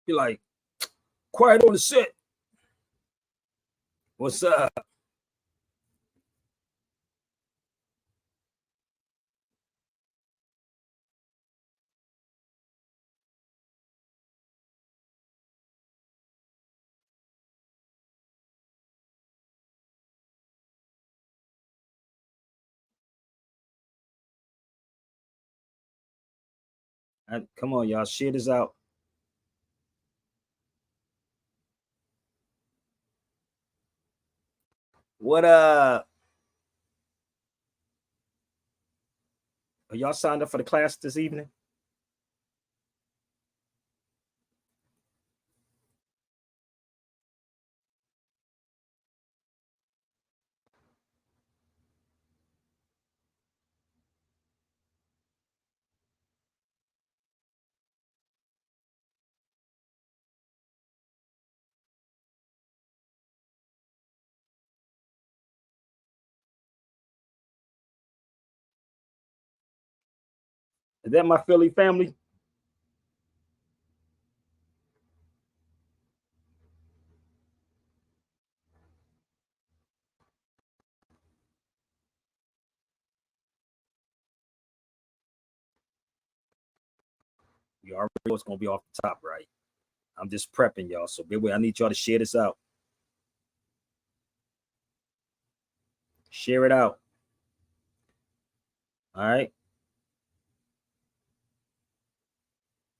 Be like, quiet on the set. What's up? Come on, y'all. Share this out. What Are y'all signed up for the class this evening? Is that my Philly family? You already know it's gonna be off the top, right? I'm just prepping y'all. So be aware. I need y'all to share this out. Share it out. All right.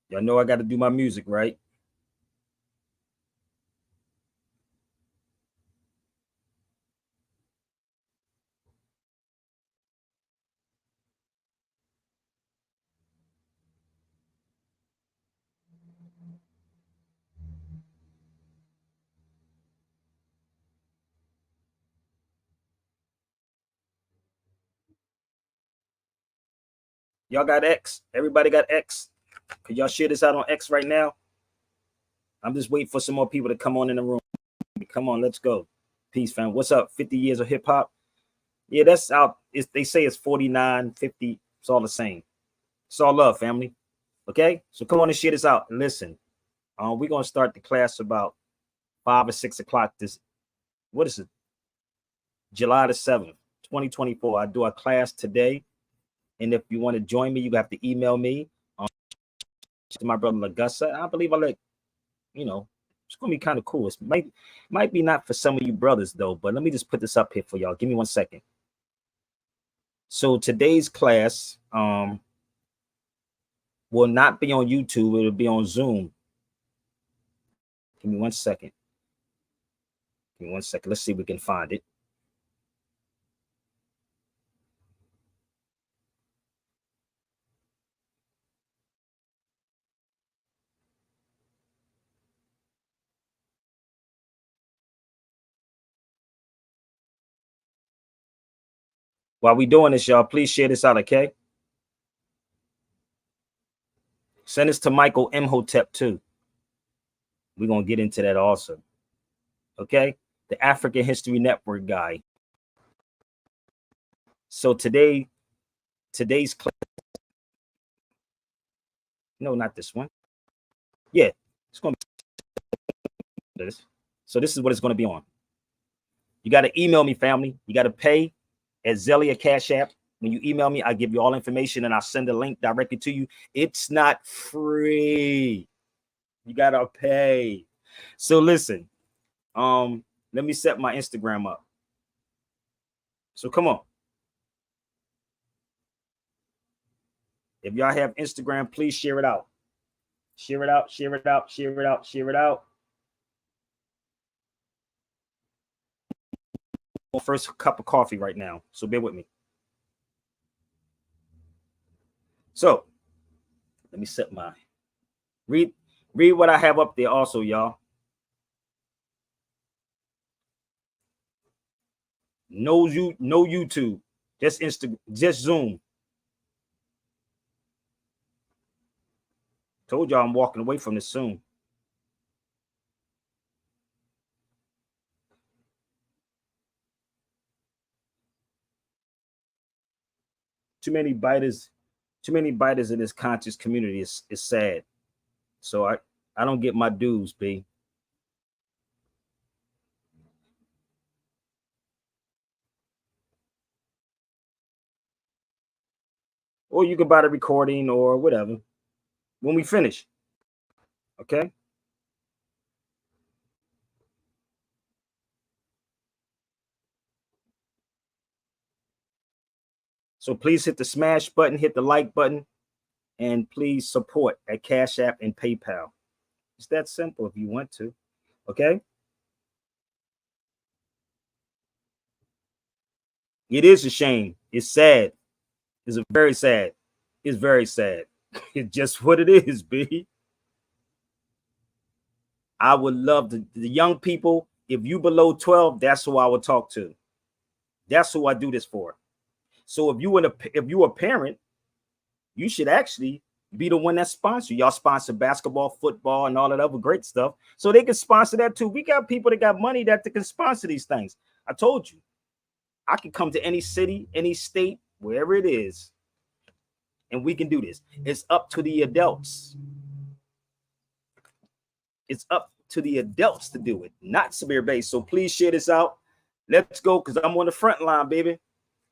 Y'all know I got to do my music, right? Y'all got X. Everybody got X. Can y'all share this out on X right now? I'm just waiting for some more people to come on in the room. Come on, let's go. Peace, fam. What's up? 50 years of hip hop. Yeah, that's out. They say it's 49, 50. It's all the same. It's all love, family. Okay? So come on and share this out. And listen, we're going to start the class about 5 or 6 o'clock. What is it? July the 7th, 2024. I do a class today. And if you want to join me, you have to email me to my brother Lagussa. I believe it's gonna be kind of cool. It might be not for some of you brothers though, but let me just put this up here for y'all. Give me 1 second. So today's class will not be on YouTube, it'll be on Zoom. Give me 1 second. Give me 1 second. Let's see if we can find it. While we doing this, y'all, please share this out, okay? Send this to Michael Imhotep too. We're gonna get into that also. Okay, the African History Network guy. So today's class, no, not this one. Yeah, it's gonna be this. So this is what it's gonna be on. You got to email me, family. You got to pay at Zelia Cash App. When you email me, I give you all information and I'll send a link directly to you. It's not free. You gotta pay. So listen, let me set my Instagram up. So come on. If y'all have Instagram, please share it out. Share it out, share it out, share it out, share it out. First cup of coffee right now. So bear with me. So let me set my read what I have up there also, y'all. No YouTube, just Instagram, just Zoom. Told y'all I'm walking away from this soon. Too many biters in this conscious community is sad. So I don't get my dues, B. Or you can buy the recording or whatever when we finish. Okay. So please hit the smash button, hit the like button, and please support at Cash App and PayPal. It's that simple if you want to. Okay. It is a shame. It's sad. It's very sad. It's very sad. It's just what it is, B. I would love the young people. If you below 12, that's who I would talk to. That's who I do this for. So if you're a parent, you should actually be the one that sponsor. Y'all sponsor basketball, football, and all that other great stuff. So they can sponsor that too. We got people that got money that can sponsor these things. I told you, I can come to any city, any state, wherever it is, and we can do this. It's up to the adults. It's up to the adults to do it, not Samir Bay. So please share this out. Let's go, because I'm on the front line, baby.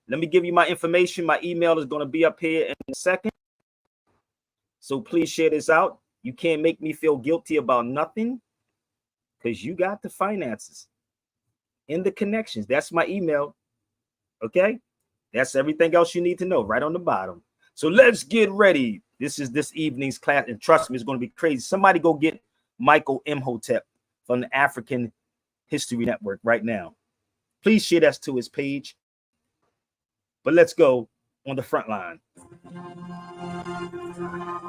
Let me give you my information. My email is going to be up here in a second. So please share this out. You can't make me feel guilty about nothing, because you got the finances and the connections. That's my email. Okay? That's everything else you need to know right on the bottom. So let's get ready. This is this evening's class, and trust me, it's going to be crazy. Somebody go get Michael Imhotep from the African History Network right now. Please share that to his page. But let's go on the front line.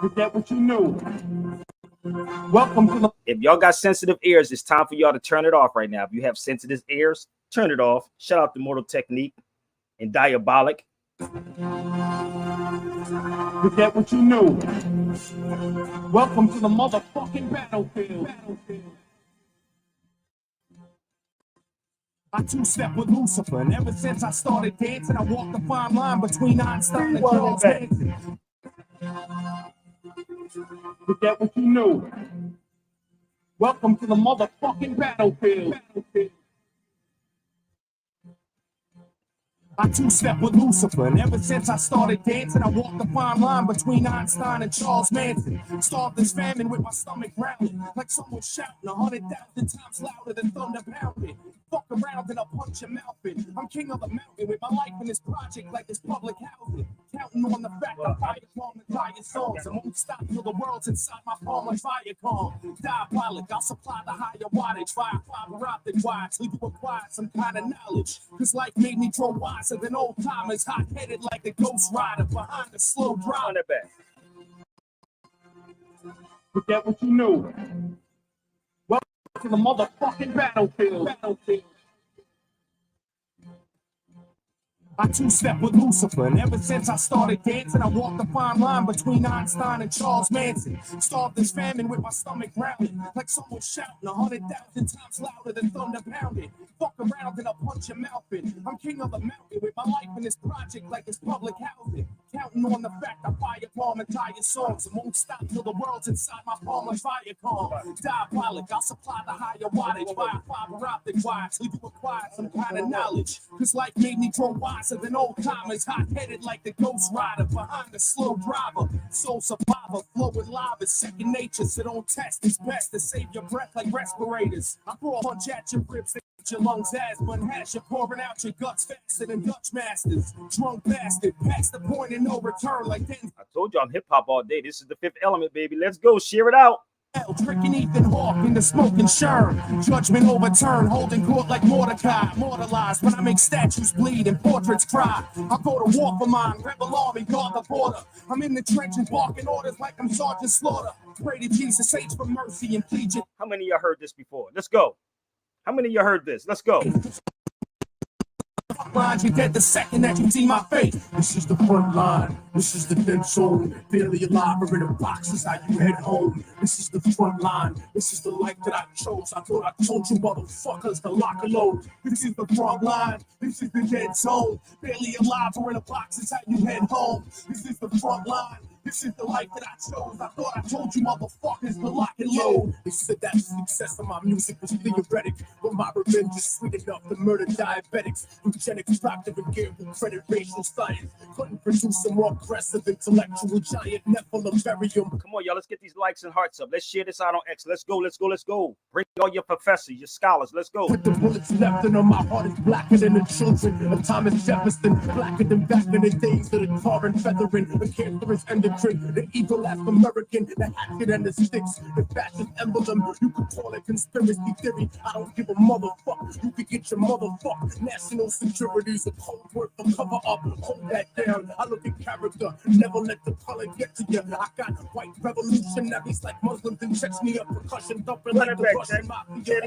Is that what you know? Welcome to the... If y'all got sensitive ears, it's time for y'all to turn it off right now. If you have sensitive ears, turn it off. Shout out to Mortal Technique and Diabolic. Is that what you know? Welcome to the motherfucking battlefield. I two-step with Lucifer, and ever since I started dancing, I walked the fine line between Einstein and Charles Manson. Is that what you know? Welcome to the motherfucking battlefield. I two-step with Lucifer, and ever since I started dancing, I walked the fine line between Einstein and Charles Manson. Starved this famine with my stomach growling, like someone shouting 100,000 times louder than thunder pounding. Fuck around and I'll punch your mouth in. I'm king of the mountain with my life in this project like it's public housing. Counting on the fact I fire palm and entire songs. I won't stop till the world's inside my palm like Viacom. Diabolic, I'll supply the higher wattage via fiber optic wire till you acquire some kind of knowledge. Cause life made me grow wiser than old timers, hot-headed like the Ghost Rider behind the slow drive. Is that what you know? Welcome to the motherfucking battlefield. I two-step with Lucifer, and ever since I started dancing, I walked the fine line between Einstein and Charles Manson. Starved this famine with my stomach growling, like someone shouting 100,000 times louder than thunder pounding. Fuck around and I'll punch your mouth in. I'm king of the mountain with my life in this project like it's public housing. Counting on the fact I fire palm entire songs and won't stop till the world's inside my palm like Viacom. Diabolic, I'll supply the higher wattage via fiber optic wire till you acquire some kind of knowledge. Cause life made me grow wiser than old timers, hot-headed like the Ghost Rider behind the slow driver. Soul survivor, flow with lava, second nature, so don't test. It's best to save your breath like respirators. I throw a punch at your ribs, your lungs asthma and hash, you're pouring out your guts faster than Dutch masters. Drunk bastard, past the point of no return like then. I told you I'm hip-hop all day. This is the Fifth Element, baby. Let's go. Share it out. Tricking Ethan Hawke in the smoking sherm. Judgment overturned, holding court like Mordecai. Immortalized when I make statues bleed and portraits cry. I go to war for mine, rebel army, guard the border. I'm in the trenches barking orders like I'm Sergeant Slaughter. Pray to Jesus H for mercy and plead you. How many of y'all heard this before? Let's go. How many of y'all heard this? Let's go. Lines, you dead the second that you see my face. This is the front line. This is the dead zone. Barely alive or in a box is how you head home. This is the front line. This is the life that I chose. I thought I told you motherfuckers to lock and load. This is the front line. This is the dead zone. Barely alive or in a box is how you head home. This is the front line. This is the life that I chose. I thought I told you motherfuckers to lock and load. They said that the success of my music was theoretic, but my revenge is sweet enough to murder diabetics. Eugenics, proctor and gamble, credit, racial science. Couldn't produce a more aggressive intellectual giant, Nephilim, barium. Come on, y'all. Let's get these likes and hearts up. Let's share this out on X. Let's go. Let's go. Let's go. Bring all your professors, your scholars. Let's go. With the bullets left in them, my heart is blacker than the children of Thomas Jefferson, blacker than back in the days of the tar and feathering, the cancerous endocrine, the evil Afro-American, the hatchet and the sticks, the fascist emblem. You could call it conspiracy theory. I don't give a motherfucker. You could get your motherfucker. National security's a code word for cover up. Hold that down. I look at character. Never let the color get to you. I got white revolutionaries like Muslims in Chechnya, percussion thumping like the Russian mafia.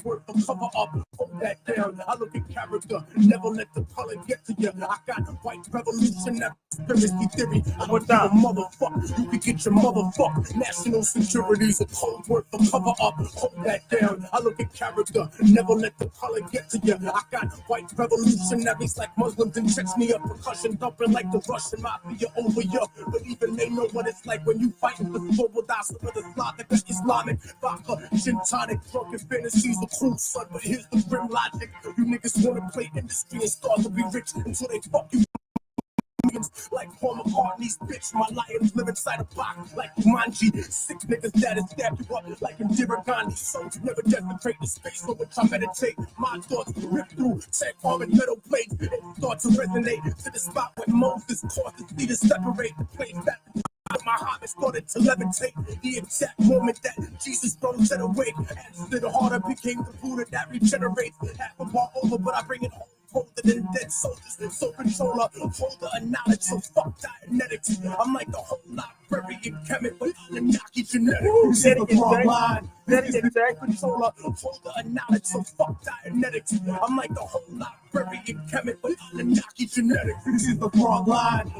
Word for cover up. Hold that down. I look at character. Never let the color get to you. I got white revolutionary conspiracy theory. I don't give a motherfucker. You can get your motherfucker. National security's a code word for cover up. Hold that down. I look at character. Never let the color get to you. I got white revolutionaries like Muslims in Chechnya, percussion thumping like the Russian mafia over you. But even they know what it's like when you fighting for global dice with the Slavic, Islamic, vodka, gin tonic, drunken fantasies of cool son. But here's the grim logic. You niggas wanna play industry and start to be rich until they fuck you. Like Paul McCartney's bitch, my lions live inside a box like Jumanji. Sick niggas that'll stab you up like Indira Gandhi. So never desecrate the space for which I meditate. My thoughts rip through tech carbon metal plates and start to resonate to the spot where Moses caused his leaders separate the place that my heart started to levitate. The exact moment that Jesus rose and awake, and the harder became the Buddha that regenerates. Half a bar over, but I bring it home. Colder than dead soldiers, so controller, holder of knowledge, so fuck Dianetics. I'm like the whole library in chemic with Anunnaki genetics. This is the wrong line. This is the controller, holder of knowledge, so fuck Dianetics. I'm like the whole library in chemic with Anunnaki genetics. This is the wrong line.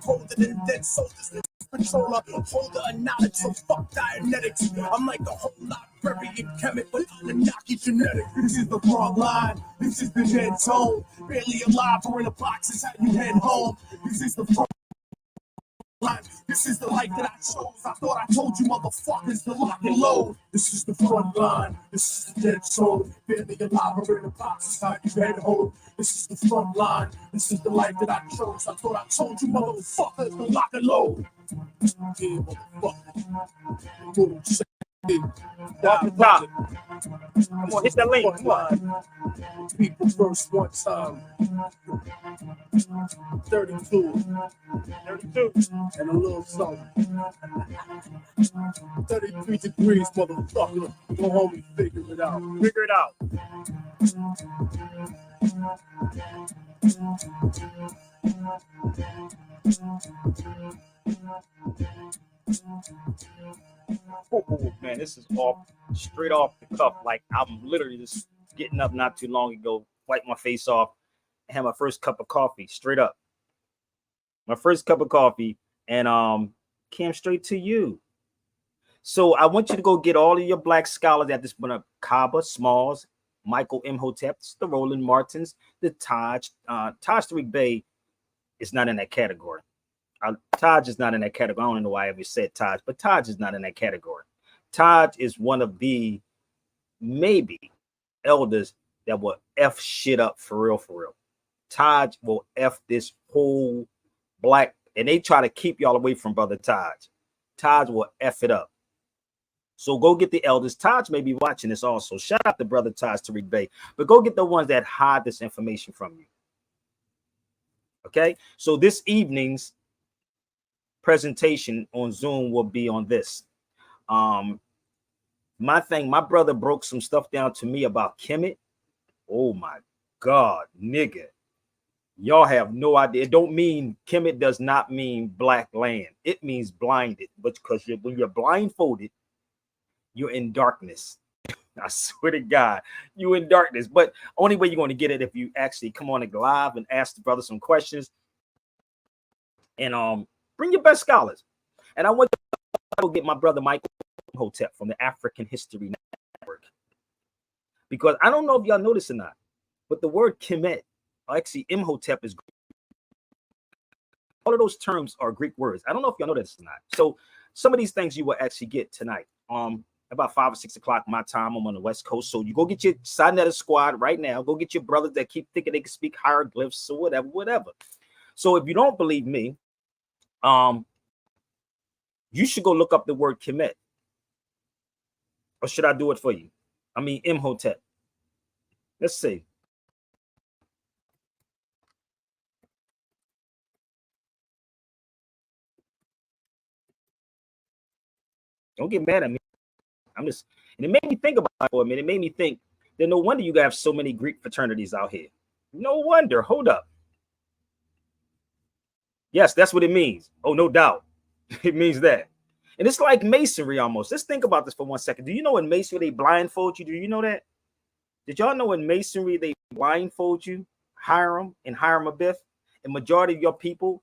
Colder than dead soldiers. Controller, holder of knowledge, so fuck Dianetics. I'm like the whole library in chemic with Anunnaki genetics. This is the wrong line. This is the dead zone. Barely alive or in a box is how you head home. This is the wrong line. This is the life that I chose. I thought I told you motherfuckers to lock and load. This is the front line. This is the dead zone. Barely alive or in a box is how you head home. This is the front line. This is the life that I chose. I thought I told you motherfuckers to lock and load. Yeah, motherfucker. Boom, shit. Off the top. Come on, hit that link. Come on. People first one time. 32. 32. And a little something. 33 degrees, motherfucker. Go home and figure it out. Figure it out. Oh, man, this is off, straight off the cuff. Like I'm literally just getting up not too long ago, wipe my face off, and have my first cup of coffee, straight up. My first cup of coffee, and came straight to you. So I want you to go get all of your black scholars at this point: Kaba, Smalls, Michael Imhotep, the Roland Martins, the Taj. Taj Tariq Bey is not in that category. Taj is not in that category. I don't know why I ever said Taj, but Taj is not in that category. Taj is one of the maybe elders that will F shit up for real, for real. Taj will F this whole black, and they try to keep y'all away from brother Taj. Taj will F it up. So go get the elders. Taj may be watching this also. Shout out to brother Taj Tariq Bey, but go get the ones that hide this information from you. Okay, so this evening's presentation on Zoom will be on this. My brother broke some stuff down to me about Kemet. Oh my God, nigga. Y'all have no idea. It don't mean, Kemet does not mean black land. It means blinded, but because when you're blindfolded, you're in darkness. I swear to God, you're in darkness. But only way you're going to get it if you actually come on the live and ask the brother some questions. And bring your best scholars. And I want to go get my brother Michael Imhotep from the African History Network. Because I don't know if y'all notice or not, but the word Kemet, actually Imhotep, is All of those terms are Greek words. I don't know if y'all know this or not. So some of these things you will actually get tonight. About 5 or 6 o'clock my time. I'm on the West Coast. So you go get your Sinetta squad right now. Go get your brothers that keep thinking they can speak hieroglyphs or whatever. So if you don't believe me, you should go look up the word Kemet. Or should I do it for you? I mean, Imhotep. Let's see. Don't get mad at me. I'm just, and it made me think about it for a minute. It made me think that no wonder you have so many Greek fraternities out here. No wonder. Hold up. Yes, that's what it means. Oh, no doubt. It means that. And it's like masonry almost. Let's think about this for 1 second. Do you know in masonry they blindfold you? Do you know that? Did y'all know in masonry they blindfold you? Hiram and Hiram Abiff. And majority of your people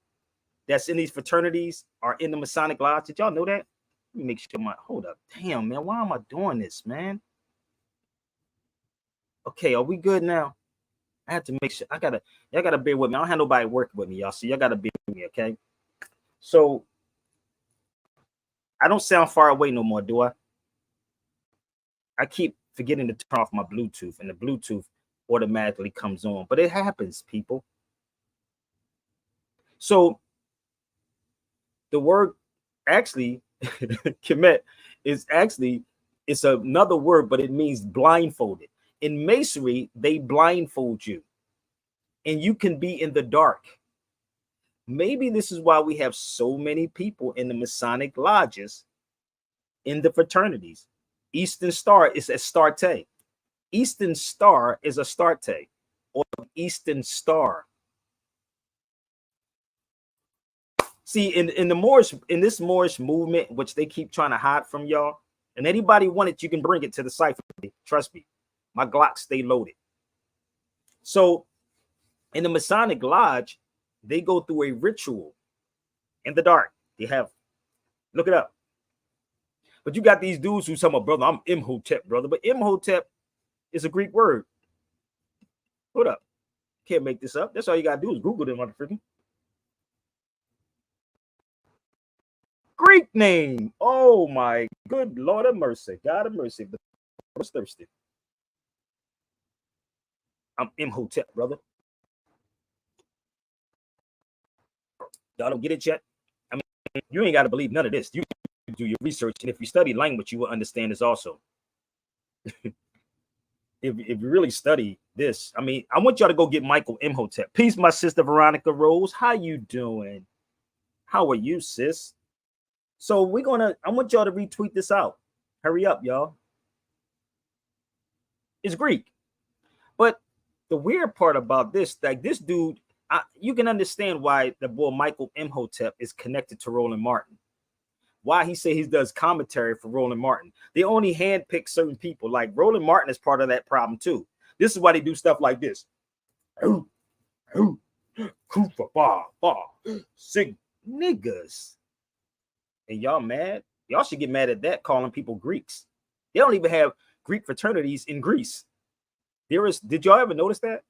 that's in these fraternities are in the Masonic Lodge. Did y'all know that? Let me make sure my, hold up. Damn, man. Why am I doing this, man? Okay, are we good now? I have to make sure. Y'all gotta bear with me. I don't have nobody working with me, y'all. So y'all gotta bear with me, okay? So I don't sound far away no more, do I? I keep forgetting to turn off my Bluetooth, and the Bluetooth automatically comes on. But it happens, people. So the word actually, Kemet, is actually, it's another word, but it means blindfolded. In masonry, they blindfold you, and you can be in the dark. Maybe this is why we have so many people in the Masonic lodges, in the fraternities. Eastern Star is Astarte. Eastern Star is Astarte, or Eastern Star. See, in the Moorish, in this Moorish movement, which they keep trying to hide from y'all, and anybody want it, you can bring it to the cipher. Trust me, my Glocks stay loaded. So in the Masonic Lodge, they go through a ritual in the dark. They have, look it up. But you got these dudes who say, brother, I'm Imhotep, brother. But Imhotep is a Greek word. Hold up. Can't make this up. That's all you got to do is Google them, motherfucker. Greek name. Oh, my good Lord of mercy. God of mercy. The was thirsty. I'm Imhotep, brother. Y'all don't get it yet? I mean, you ain't got to believe none of this. You do your research, and if you study language, you will understand this also. if you really study this, I mean, I want y'all to go get Michael Imhotep. Peace, my sister Veronica Rose. How you doing? How are you, sis? So I want y'all to retweet this out. Hurry up, y'all. It's Greek. But the weird part about this, like this dude, you can understand why the boy Michael Imhotep is connected to Roland Martin. Why he say he does commentary for Roland Martin. They only handpick certain people. Like Roland Martin is part of that problem too. This is why they do stuff like this. Sig niggas. And y'all mad? Y'all should get mad at that, calling people Greeks. They don't even have Greek fraternities in Greece. Did y'all ever notice that?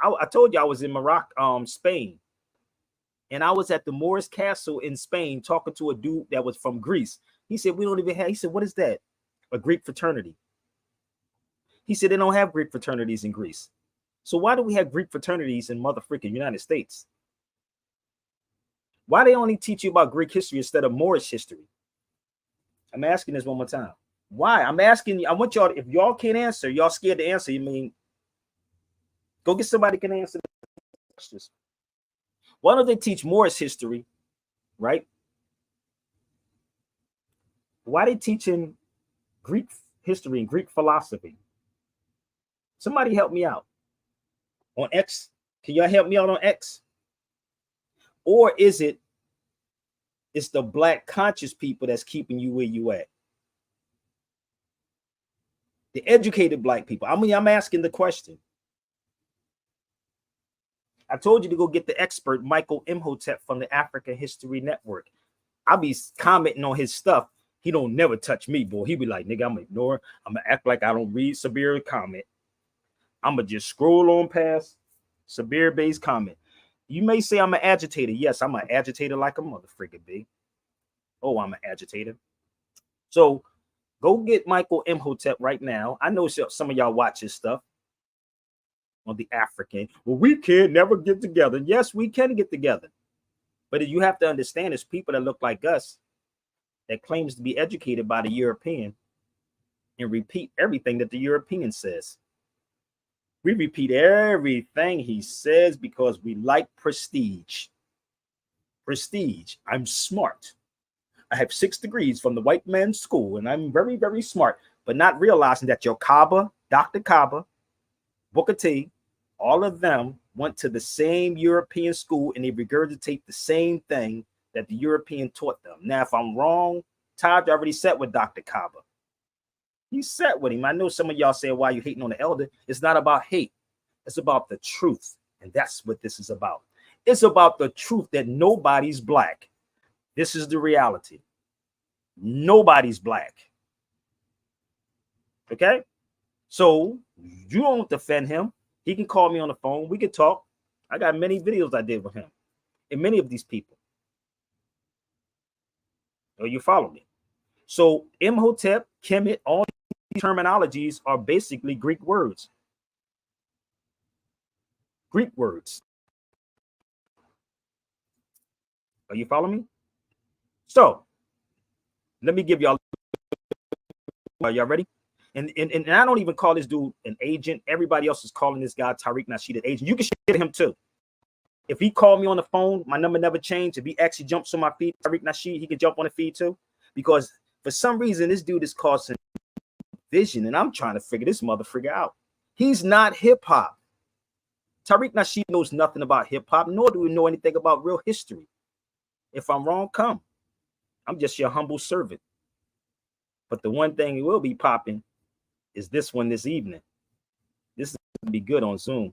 I told you I was in Morocco, Spain. And I was at the Moorish Castle in Spain talking to a dude that was from Greece. He said, we don't even have, he said, what is that? A Greek fraternity. He said, they don't have Greek fraternities in Greece. So why do we have Greek fraternities in motherfucking United States? Why they only teach you about Greek history instead of Moorish history? I'm asking this one more time. Why? I'm asking you, I want y'all, if y'all can't answer, y'all scared to answer, you mean, go get somebody who can answer the questions. Why don't they teach Moorish history, right? Why are they teaching Greek history and Greek philosophy? Somebody help me out on X. Can y'all help me out on X? Or is it's the black conscious people that's keeping you where you at? The educated black people. I mean, I'm asking the question. I told you to go get the expert Michael Imhotep from the African History Network. I'll be commenting on his stuff. He don't never touch me, boy. He be like, nigga, I'm gonna ignore. I'm gonna act like I don't read Sabir's comment. I'm gonna just scroll on past Sabir Bey's comment. You may say I'm an agitator. Yes, I'm an agitator like a motherfreaker, B. Oh, I'm an agitator. So go get Michael Imhotep right now. I know some of y'all watch his stuff on the African. Well, we can never get together. Yes, we can get together. But you have to understand it's people that look like us that claims to be educated by the European and repeat everything that the European says. We repeat everything he says because we like prestige. Prestige. I'm smart. I have 6 degrees from the white man's school, and I'm very, very smart, but not realizing that your Kaba, Dr. Kaba, Booker T, all of them went to the same European school and they regurgitate the same thing that the European taught them. Now, if I'm wrong, Todd already sat with Dr. Kaba. He sat with him. I know some of y'all say, why are you hating on the elder? It's not about hate. It's about the truth. And that's what this is about. It's about the truth that nobody's black. This is the reality. Nobody's black. Okay? So you don't defend him. He can call me on the phone. We can talk. I got many videos I did with him and many of these people. Oh, you follow me? So Imhotep, Kemet, all these terminologies are basically Greek words. Greek words. Are you following me? So let me give y'all. Are y'all ready? And I don't even call this dude an agent. Everybody else is calling this guy Tariq Nasheed an agent. You can shit him too. If he called me on the phone, my number never changed. If he actually jumps on my feed, Tariq Nasheed, he can jump on the feed too. Because for some reason, this dude is causing vision, and I'm trying to figure this motherfucker out. He's not hip hop. Tariq Nasheed knows nothing about hip hop, nor do we know anything about real history. If I'm wrong, come. I'm just your humble servant. But the one thing will be popping is this one this evening. This is going to be good on Zoom.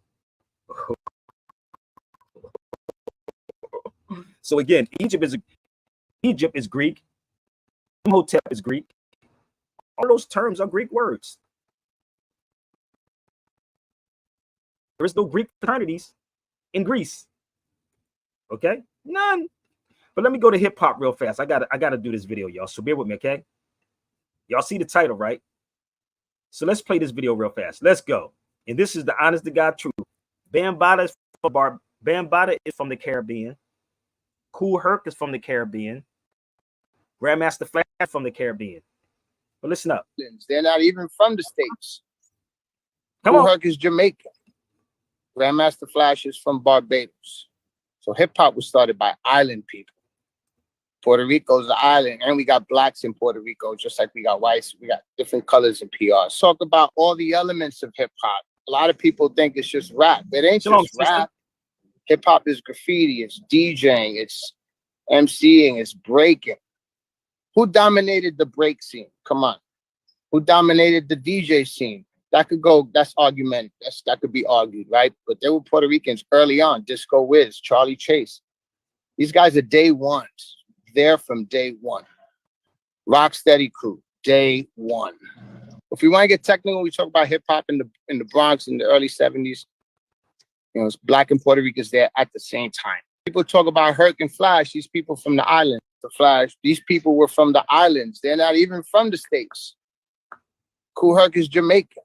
So again, Egypt is Greek. Imhotep is Greek. All those terms are Greek words. There is no Greek fraternities in Greece. Okay? None. But let me go to hip hop real fast. I gotta do this video, y'all. So bear with me, okay? Y'all see the title, right? So let's play this video real fast. Let's go. And this is the honest to God truth. Bambaataa is from the Caribbean. Kool Herc is from the Caribbean. Grandmaster Flash is from the Caribbean. But listen up. They're not even from the States. Come Kool on. Herc is Jamaican. Grandmaster Flash is from Barbados. So hip hop was started by island people. Puerto Rico's the island, and we got blacks in Puerto Rico, just like we got whites. We got different colors in PR. Talk about all the elements of hip hop. A lot of people think it's just rap. It ain't just rap. Hip hop is graffiti, it's DJing, it's MCing, it's breaking. Who dominated the break scene? Come on. Who dominated the DJ scene? That could go, that's argument. That could be argued, right? But there were Puerto Ricans early on, Disco Wiz, Charlie Chase. These guys are day ones. They're from day one. Rocksteady crew, day one. If we want to get technical, we talk about hip hop in the Bronx in the early 70s. You know, it's black and Puerto Ricans there at the same time. People talk about Herc and Flash, these people from the island. The Flash, these people were from the islands. They're not even from the States. Kool Herc is Jamaican.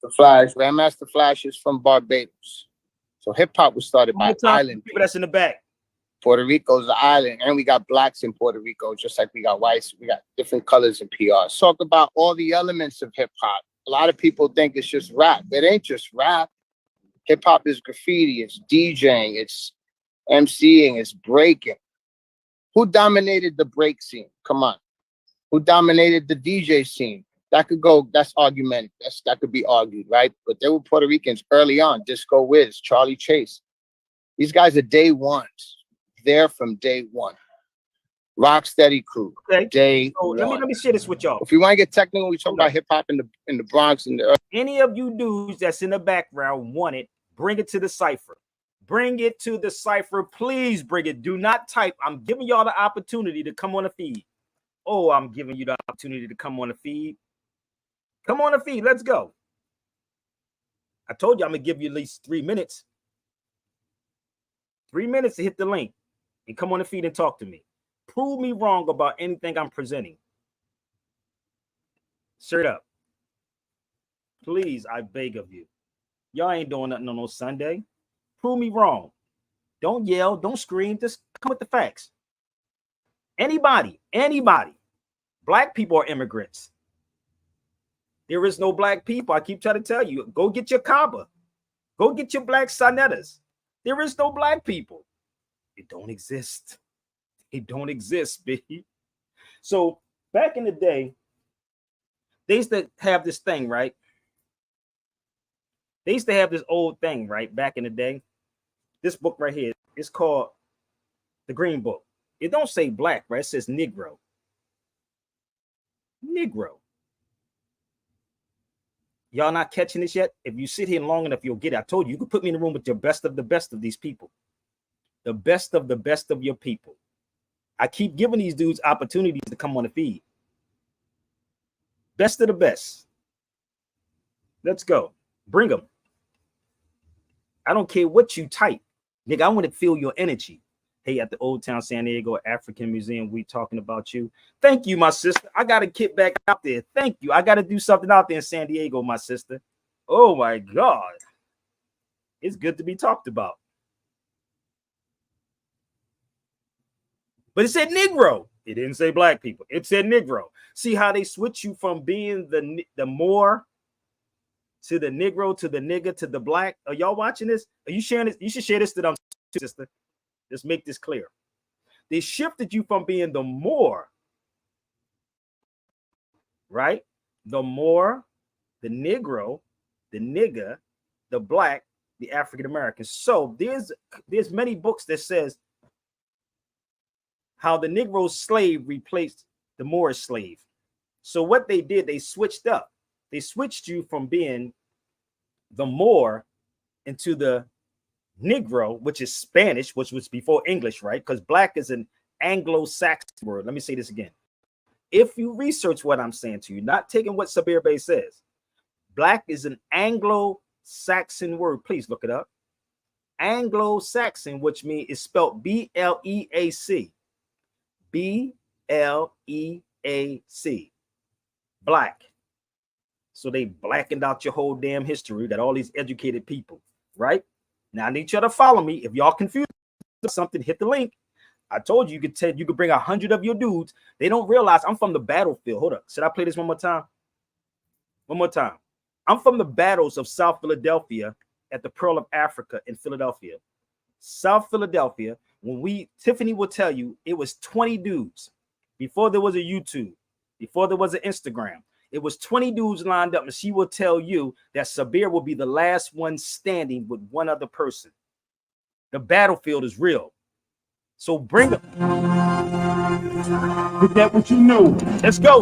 The Flash, Grandmaster Flash is from Barbados. So hip hop was started by island people. That's in the back. Puerto Rico's the island, and we got blacks in Puerto Rico, just like we got whites. We got different colors in PR. Talk about all the elements of hip hop. A lot of people think it's just rap. It ain't just rap. Hip hop is graffiti, it's DJing, it's MCing, it's breaking. Who dominated the break scene? Come on. Who dominated the DJ scene? That could go, that's argument. That could be argued, right? But there were Puerto Ricans early on, Disco Wiz, Charlie Chase. These guys are day ones. They're from day one. Rocksteady crew, okay. Day so one. Let me share this with y'all. If we want to get technical, we talk about hip hop in the Bronx and the any of you dudes that's in the background want it, bring it to the cipher. Bring it to the cipher. Please bring it. Do not type. I'm giving y'all the opportunity to come on the feed. Oh, I'm giving you the opportunity to come on the feed. Come on the feed. Let's go. I told you I'm going to give you at least 3 minutes. 3 minutes to hit the link and come on the feed and talk to me. Prove me wrong about anything I'm presenting. Straight up. Please, I beg of you. Y'all ain't doing nothing on no Sunday. Prove me wrong. Don't yell. Don't scream. Just come with the facts. Anybody. Black people are immigrants. There is no black people. I keep trying to tell you. Go get your Kaaba. Go get your black Sonettas. There is no black people. It don't exist. It don't exist, baby. So back in the day, they used to have this thing, right? They used to have this old thing, right? Back in the day. This book right here, it's called the Green Book. It don't say black, right? It says Negro. Negro. Y'all not catching this yet? If you sit here long enough, you'll get it. I told you, you could put me in the room with your best of the best of these people. The best of your people. I keep giving these dudes opportunities to come on the feed. Best of the best. Let's go. Bring them. I don't care what you type. Nigga, I want to feel your energy. Hey, at the Old Town San Diego African Museum, we talking about you. Thank you, my sister. I got to get back out there. Thank you. I got to do something out there in San Diego, my sister. Oh, my God. It's good to be talked about. But it said Negro. It didn't say black people. It said Negro. See how they switch you from being the Moor to the Negro to the nigger to the black? Are y'all watching this? Are you sharing this? You should share this to them, sister. Let's make this clear. They shifted you from being the Moor, right? The Moor, the Negro, the nigger, the black, the African American. So there's many books that says how the Negro slave replaced the Moorish slave. So what they did, they switched up. They switched you from being the Moor into the Negro, which is Spanish, which was before English, right? Because black is an Anglo-Saxon word. Let me say this again. If you research what I'm saying to you, not taking what Sabir Bey says, black is an Anglo-Saxon word. Please look it up. Anglo-Saxon, which means it's spelled B-L-E-A-C. B-L-E-A-C. Black. So they blackened out your whole damn history. Got all these educated people, right? Now I need y'all to follow me. If y'all confused something, hit the link. I told you you could bring 100 of your dudes. They don't realize I'm from the battlefield. Hold up. Should I play this one more time? One more time. I'm from the battles of South Philadelphia at the Pearl of Africa in Philadelphia. South Philadelphia. Tiffany will tell you it was 20 dudes before there was a YouTube, before there was an Instagram. It was 20 dudes lined up, and she will tell you that Sabir will be the last one standing with one other person. The battlefield is real. So bring them. Is that what you knew? Let's go.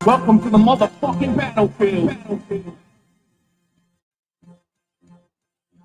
Welcome to the motherfucking battlefield.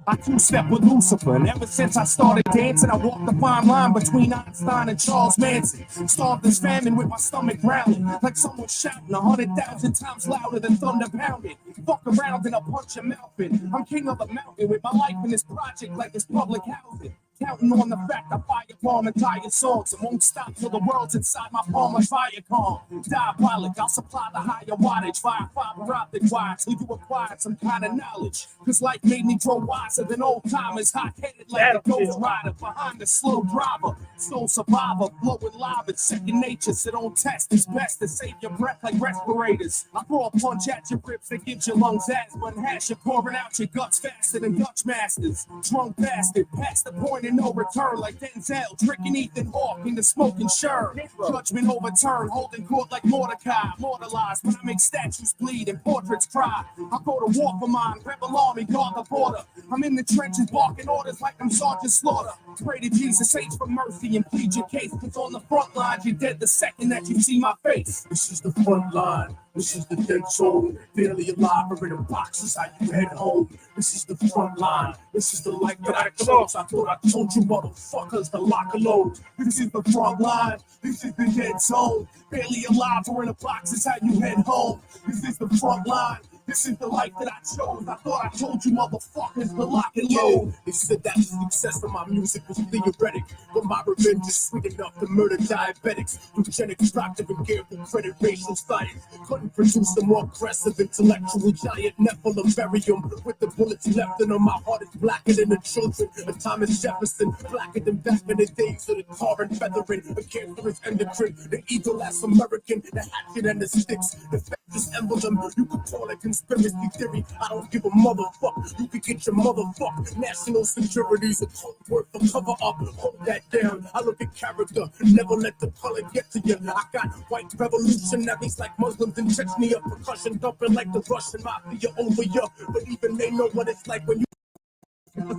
I two-step with Lucifer, and ever since I started dancing, I walked the fine line between Einstein and Charles Manson. Starved this famine with my stomach growling, like someone shouting 100,000 times louder than thunder pounding. Fuck around and I'll punch your mouth in. I'm king of the mountain with my life in this project like it's public housing. Counting on the fact I firebomb entire songs and won't stop till the world's inside my palm like Viacom. Diabolic, I'll supply the higher wattage via fiber optic wire till you acquire some kind of knowledge. Cause life made me grow wiser than old timers, hot-headed like a ghost rider behind a slow driver. Soul survivor, blowing live, it's second nature, so don't test. It's best to save your breath like respirators. I throw a punch at your ribs that gives your lungs asthma and hash you pouring out your guts faster than Dutch masters. Drunk bastard, past the point and no return like Denzel, tricking Ethan Hawke into smoking Sherm. Judgment overturned, holding court like Mordecai. Mortalized when I make statues bleed and portraits cry. I go to war for mine, rebel army, guard the border. I'm in the trenches barking orders like I'm Sergeant Slaughter. Pray to Jesus H for mercy and plead your case. Cause on the front lines you're dead the second that you see my face. This is the front line. This is the dead zone. Barely alive or in a box is how you head home. This is the front line. This is the light that I chose. I thought I told you motherfuckers to lock a load. This is the front line. This is the dead zone. Barely alive or in a box is how you head home. This is the front line. This is the life that I chose. I thought I told you motherfuckers to lock and load. They said that the success of my music was theoretic, but my revenge is sweet enough to murder diabetics. Eugenics, doctor, and careful credit, racial science couldn't produce a more aggressive intellectual giant. Nephilim, bury him with the bullets left in him. My heart is blacker than the children of Thomas Jefferson, blacker than back in the days of the tar and feathering. A cancerous endocrine, the eagle ass American, the hatchet and the sticks, the fascist emblem. You could call it conspiracy theory. I don't give a motherfucker. You could get your motherfucker. National security's a code word for cover up. Hold that down. I look at character. Never let the color get to you. I got white revolutionaries like Muslims in Chechnya. Percussion dumping like the Russian mafia over you. But even they know what it's like when you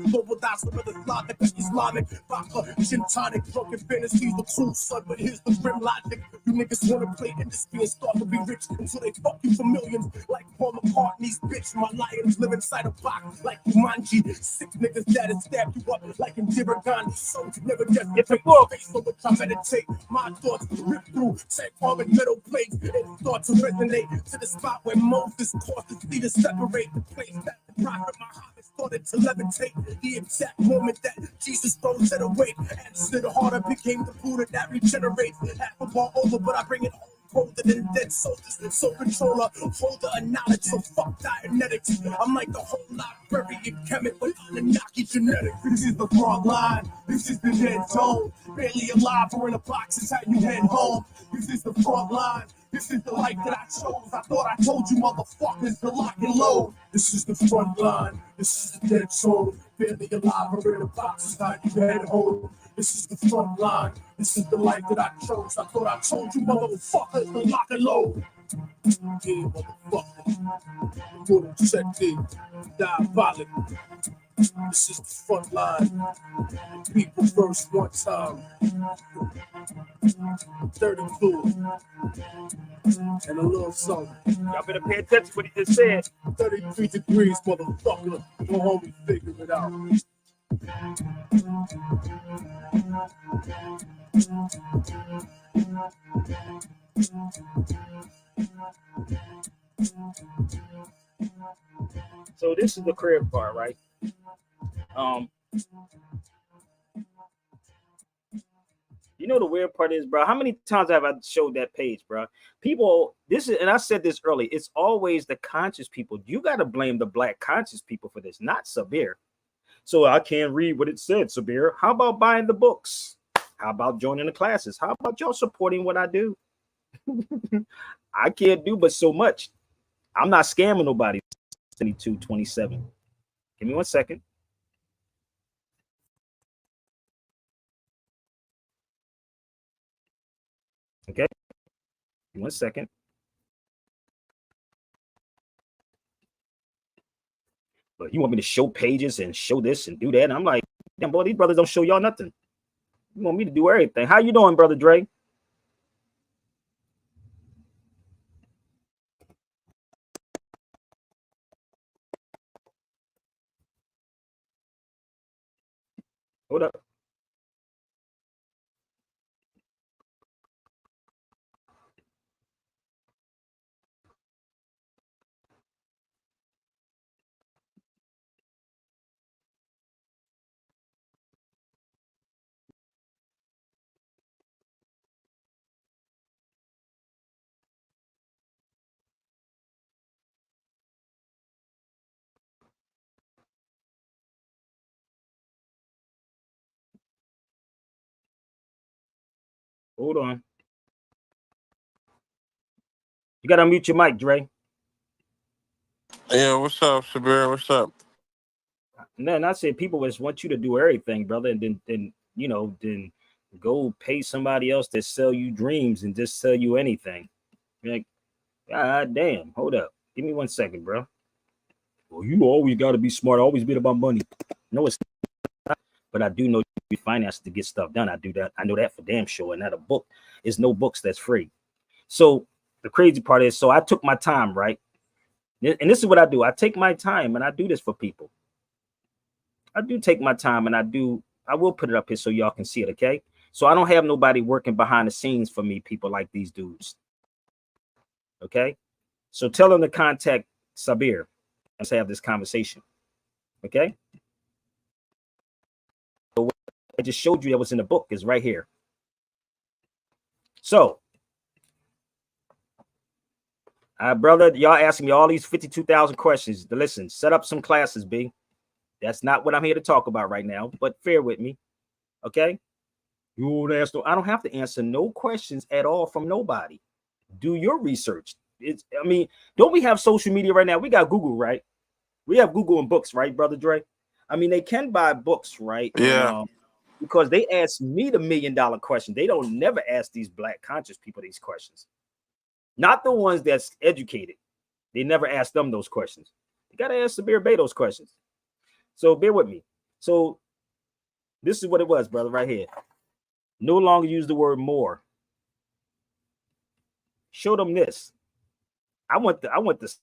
global dots of the Slavic, Islamic, vodka, gin tonic, drunken fantasies, the cool son, but here's the grim logic. You niggas wanna play industry and start to be rich until they fuck you for millions. Like Paul McCartney's bitch, my lions live inside a box like Jumanji. Sick niggas that'll stab you up like Indira Gandhi. So never just get the full face for which I meditate. My thoughts rip through, take carbon metal plates and start to resonate to the spot where Moses caused the sea to separate the place that the prophet Muhammad started to levitate. The exact moment that Jesus rose at awake, answer the harder became the Buddha that regenerates. Half a bar over, but I bring it home colder than dead soldiers. So controller, holder of knowledge, so fuck Dianetics. I'm like the whole library in chemic with Anunnaki genetics. This is the front line, this is the dead zone. Barely alive or in a box is how you head home. This is the front line. This is the life that I chose. I thought I told you motherfuckers to lock and load. This is the front line. This is the dead soul. Barely alive or in a box is how you head home. This is the front line. This is the life that I chose. I thought I told you motherfuckers to lock and load. Yeah, motherfucker. Good check it. Diabolic. This is the front line. People first one time. 32. And a little something. Y'all better pay attention to what he just said. 33 degrees, motherfucker. Go home and figure it out. So this is the crib part, right? You know the weird part is, bro, how many times have I showed that page, bro? People, this is, and I said this early, it's always the conscious people. You got to blame the black conscious people for this, not Sabir. So I can't read what it said, Sabir. How about buying the books? How about joining the classes? How about y'all supporting what I do? I can't do but so much. I'm not scamming nobody. 22, 27. Give me 1 second. Okay. 1 second. But you want me to show pages and show this and do that? And I'm like, damn, boy, these brothers don't show y'all nothing. You want me to do everything. How you doing, Brother Dre? Hold up. Hold on. You got to unmute your mic, Dre. Yeah, what's up, Sabir? What's up? And I said people just want you to do everything, brother, and then then go pay somebody else to sell you dreams and just sell you anything. You're like, God damn, hold up. Give me 1 second, bro. Well, you always got to be smart, always be about money. No, it's not. But I do know you finance to get stuff done. I do that. I know that for damn sure. And not a book. There's no books that's free. So the crazy part is, so I took my time, right? And this is what I do. I take my time and I do this for people. I do take my time and I will put it up here so y'all can see it, okay? So I don't have nobody working behind the scenes for me, people like these dudes. Okay? So tell them to contact Sabir. Let's have this conversation. Okay. So what I just showed you that was in the book is right here. So, brother, y'all asking me all these 52,000 questions. Listen, set up some classes, B. That's not what I'm here to talk about right now, but bear with me. Okay. You won't ask no, I don't have to answer no questions at all from nobody. Do your research. I mean, don't we have social media right now? We got Google, right? We have Google and books, right, Brother Dre? I mean, they can buy books, right? Yeah. And, because they ask me the $1 million question. They don't never ask these black conscious people these questions. Not the ones that's educated. They never ask them those questions. You got to ask Sabir Bey those questions. So bear with me. So this is what it was, brother, right here. No longer use the word more. Show them this. I want this.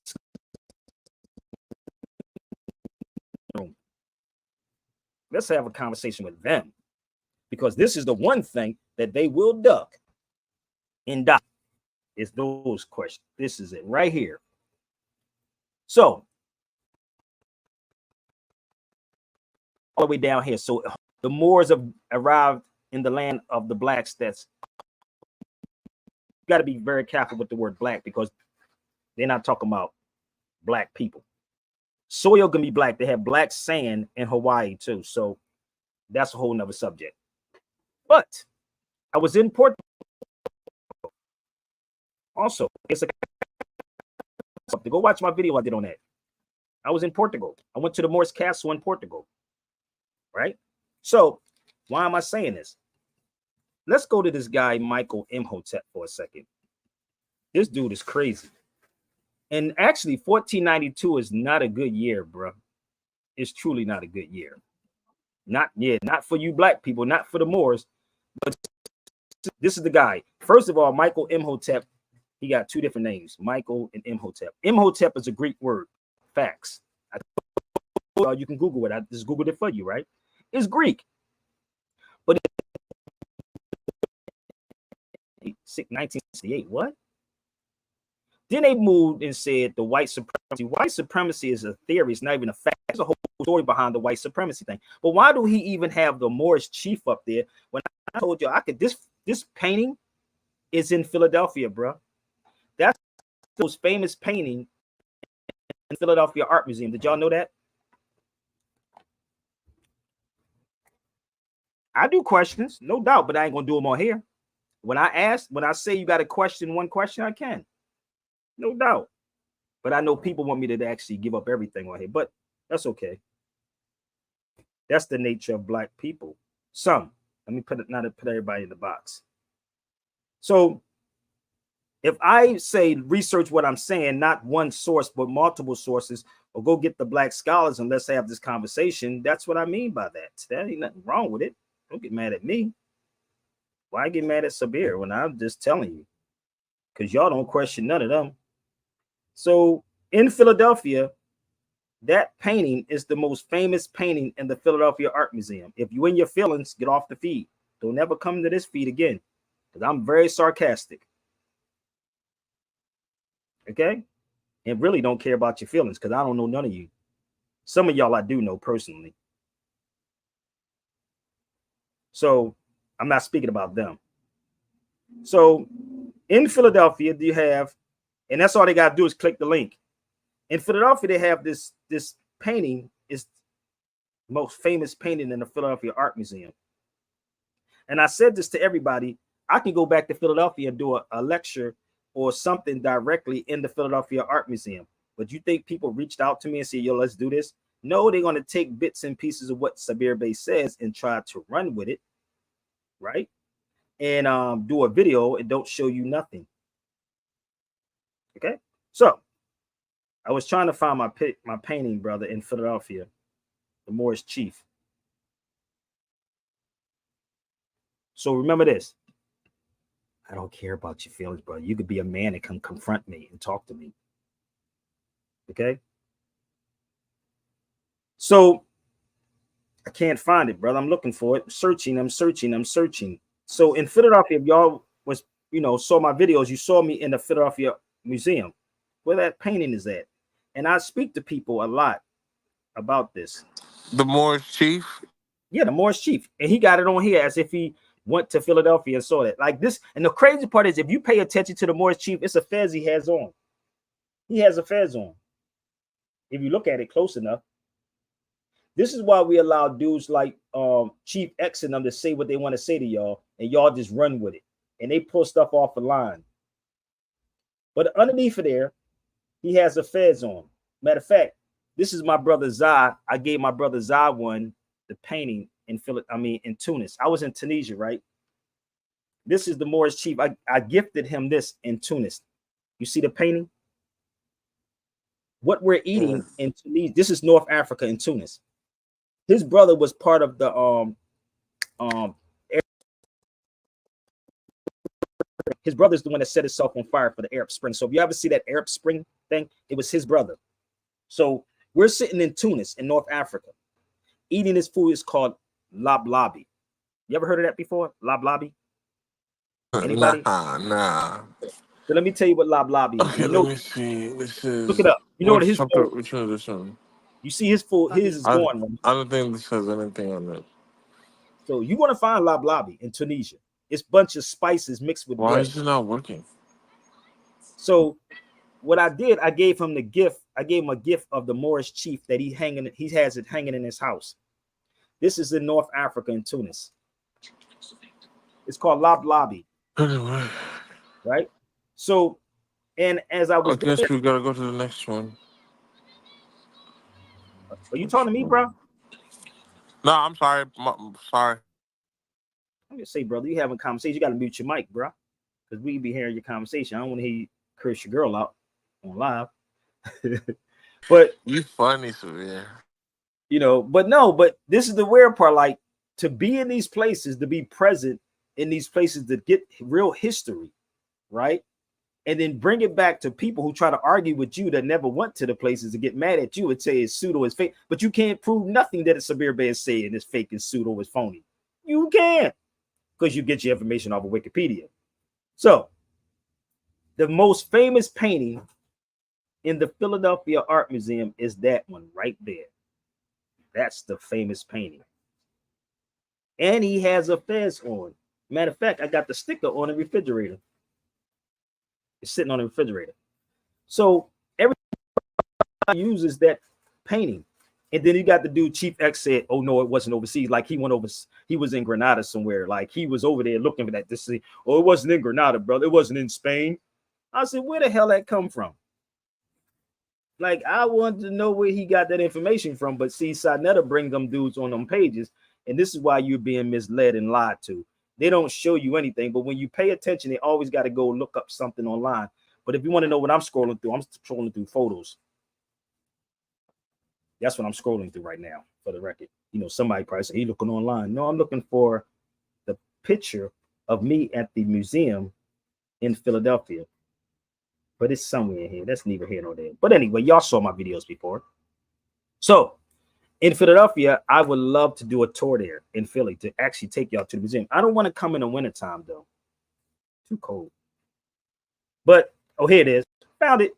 Let's have a conversation with them, because this is the one thing that they will duck and die. It's those questions. This is it right here. So all the way down here. So the Moors have arrived in the land of the blacks. That's, you got to be very careful with the word black, because they're not talking about black people. Soil can be black. They have black sand in Hawaii too. So that's a whole nother subject. But I was in Portugal. Also, it's a go watch my video I did on that. I was in Portugal. I went to the Moorish Castle in Portugal. Right? So why am I saying this? Let's go to this guy, Michael Imhotep, for a second. This dude is crazy. And actually, 1492 is not a good year, bro. It's truly not a good year. Not for you black people, not for the Moors. But this is the guy. First of all, Michael Imhotep, he got two different names, Michael and Imhotep. Imhotep is a Greek word. Facts. You can Google it. I just Googled it for you, right? It's Greek. But 1968, what? Then they moved and said the white supremacy. White supremacy is a theory. It's not even a fact. There's a whole story behind the white supremacy thing. But why do he even have the Moorish chief up there? When I told you I could, this painting is in Philadelphia, bro. That's the most famous painting in Philadelphia Art Museum. Did y'all know that? I do questions, no doubt, but I ain't gonna do them on here. When I say you got a question, one question, I can. No doubt. But I know people want me to actually give up everything on here, but that's okay. That's the nature of black people. Some. Let me put everybody in the box. So if I say research what I'm saying, not one source, but multiple sources, or go get the black scholars and let's have this conversation, that's what I mean by that. That ain't nothing wrong with it. Don't get mad at me. Why get mad at Sabir when I'm just telling you? Because y'all don't question none of them. So in Philadelphia, that painting is the most famous painting in the Philadelphia Art Museum. If you in your feelings, get off the feed. Don't ever come to this feed again, because I'm very sarcastic. Okay? And really don't care about your feelings, because I don't know none of you. Some of y'all I do know personally. So I'm not speaking about them. So in Philadelphia, you have, and that's all they got to do is click the link. In Philadelphia, they have this painting, is the most famous painting in the Philadelphia Art Museum. And I said this to everybody. I can go back to Philadelphia and do a lecture or something directly in the Philadelphia Art Museum. But you think people reached out to me and said, yo, let's do this? No, they're going to take bits and pieces of what Sabir Bey says and try to run with it, right? And do a video and don't show you nothing. Okay? So I was trying to find my painting, brother, in Philadelphia, the Moorish chief. So remember this. I don't care about your feelings, brother. You could be a man and come confront me and talk to me. Okay? So I can't find it, brother. I'm looking for it. I'm searching. So in Philadelphia, if y'all was, saw my videos, you saw me in the Philadelphia Museum, where that painting is at. And I speak to people a lot about this. The Moorish chief. Yeah, the Moorish chief. And he got it on here as if he went to Philadelphia and saw that. Like this. And the crazy part is if you pay attention to the Moorish chief, it's a fez he has on. He has a fez on. If you look at it close enough. This is why we allow dudes like Chief X and them to say what they want to say to y'all, and y'all just run with it. And they pull stuff off the line. But underneath of there, he has a fez on. Matter of fact, this is my brother Zai. I gave my brother Zai one, the painting in in Tunis. I was in Tunisia, right? This is the Moorish chief. I gifted him this in Tunis. You see the painting? What we're eating in Tunisia, this is North Africa in Tunis. His brother was part of the his brother's the one that set himself on fire for the Arab Spring. So if you ever see that Arab Spring thing, it was his brother. So we're sitting in Tunis in North Africa, eating this food. Is called lablabi. You ever heard of that before? Lablabi? Anybody? Nah. So let me tell you what lablabi is. Okay, let me see. This is look it up. You know what his food, which one is this one? You see his food, his is gone. I don't think this has anything on it. So you want to find lablabi in Tunisia. It's a bunch of spices mixed with Why bread. is it not working? So what I did, I gave him the gift. I gave him a gift of the Moorish chief that he has it hanging in his house. This is in North Africa in Tunis. It's called lablabi. Anyway. Right? So, and as I was I guess we gotta go to the next one. Are you talking to me, bro? No, I'm sorry. Sorry. I'm gonna say, brother, you having a conversation. You gotta mute your mic, bro. Because we be hearing your conversation. I don't want to hear you curse your girl out on live. But you funny, Severe. You know, but this is the weird part. Like to be in these places, to be present in these places, to get real history, right? And then bring it back to people who try to argue with you that never went to the places to get mad at you and say it's pseudo, it's fake, but you can't prove nothing that a Sabir Bey is saying is fake, is pseudo, is phony. You can't, because you get your information off of Wikipedia. So the most famous painting in the Philadelphia Art Museum is that one right there. That's the famous painting. And he has a fez on. Matter of fact, I got the sticker on the refrigerator. It's sitting on the refrigerator. So everybody uses that painting. And then you got the dude, Chief X said, oh no, it wasn't overseas. Like he was in Granada somewhere. Like he was over there looking for that to see, oh, it wasn't in Granada, brother. It wasn't in Spain. I said, where the hell that come from? Like I wanted to know where he got that information from. But see, Sinetta bring them dudes on them pages. And this is why you're being misled and lied to. They don't show you anything, but when you pay attention, they always got to go look up something online. But if you want to know what I'm scrolling through photos. That's what I'm scrolling through right now, for the record. You know, somebody probably say, he looking online. No, I'm looking for the picture of me at the museum in Philadelphia. But it's somewhere in here. That's neither here nor there. But anyway, y'all saw my videos before. So in Philadelphia, I would love to do a tour there in Philly to actually take y'all to the museum. I don't want to come in the wintertime, though. Too cold. But, oh, here it is. Found it.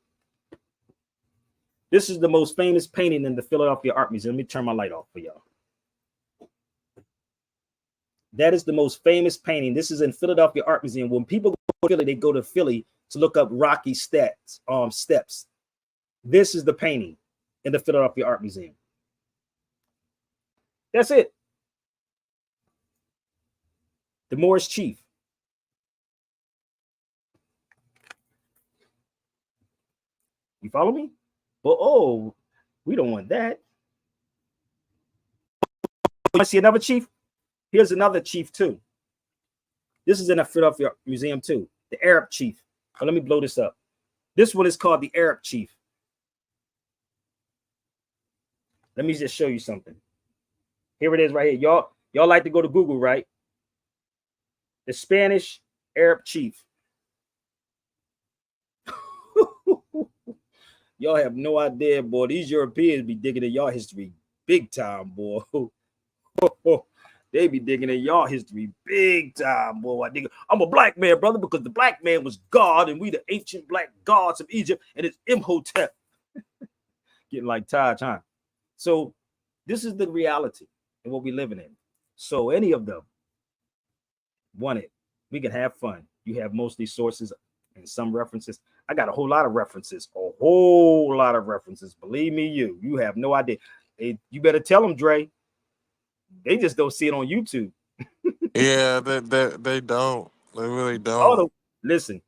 This is the most famous painting in the Philadelphia Art Museum. Let me turn my light off for y'all. That is the most famous painting. This is in Philadelphia Art Museum. When people go to Philly, they go to Philly to look up Rocky steps. This is the painting in the Philadelphia Art Museum. That's it. The Moorish chief. You follow me? But oh, we don't want that. You see another chief? Here's another chief too. This is in the Philadelphia Museum too. The Arab chief. Oh, let me blow this up. This one is called the Arab chief. Let me just show you something. Here it is right here. Y'all like to go to Google, right? The Spanish Arab chief. Y'all have no idea, boy. These Europeans be digging in y'all history big time, boy. They be digging in y'all history big time, boy. I'm a black man, brother, because the black man was God, and we the ancient black gods of Egypt, and it's Imhotep. Getting like Taj, huh? So this is the reality and what we're living in. So any of them want it, we can have fun. You have mostly sources and some references. I got a whole lot of references, a whole lot of references. Believe me, you have no idea. You better tell them, Dre. They just don't see it on YouTube. Yeah, they don't. They really Oh, don't. no. Listen,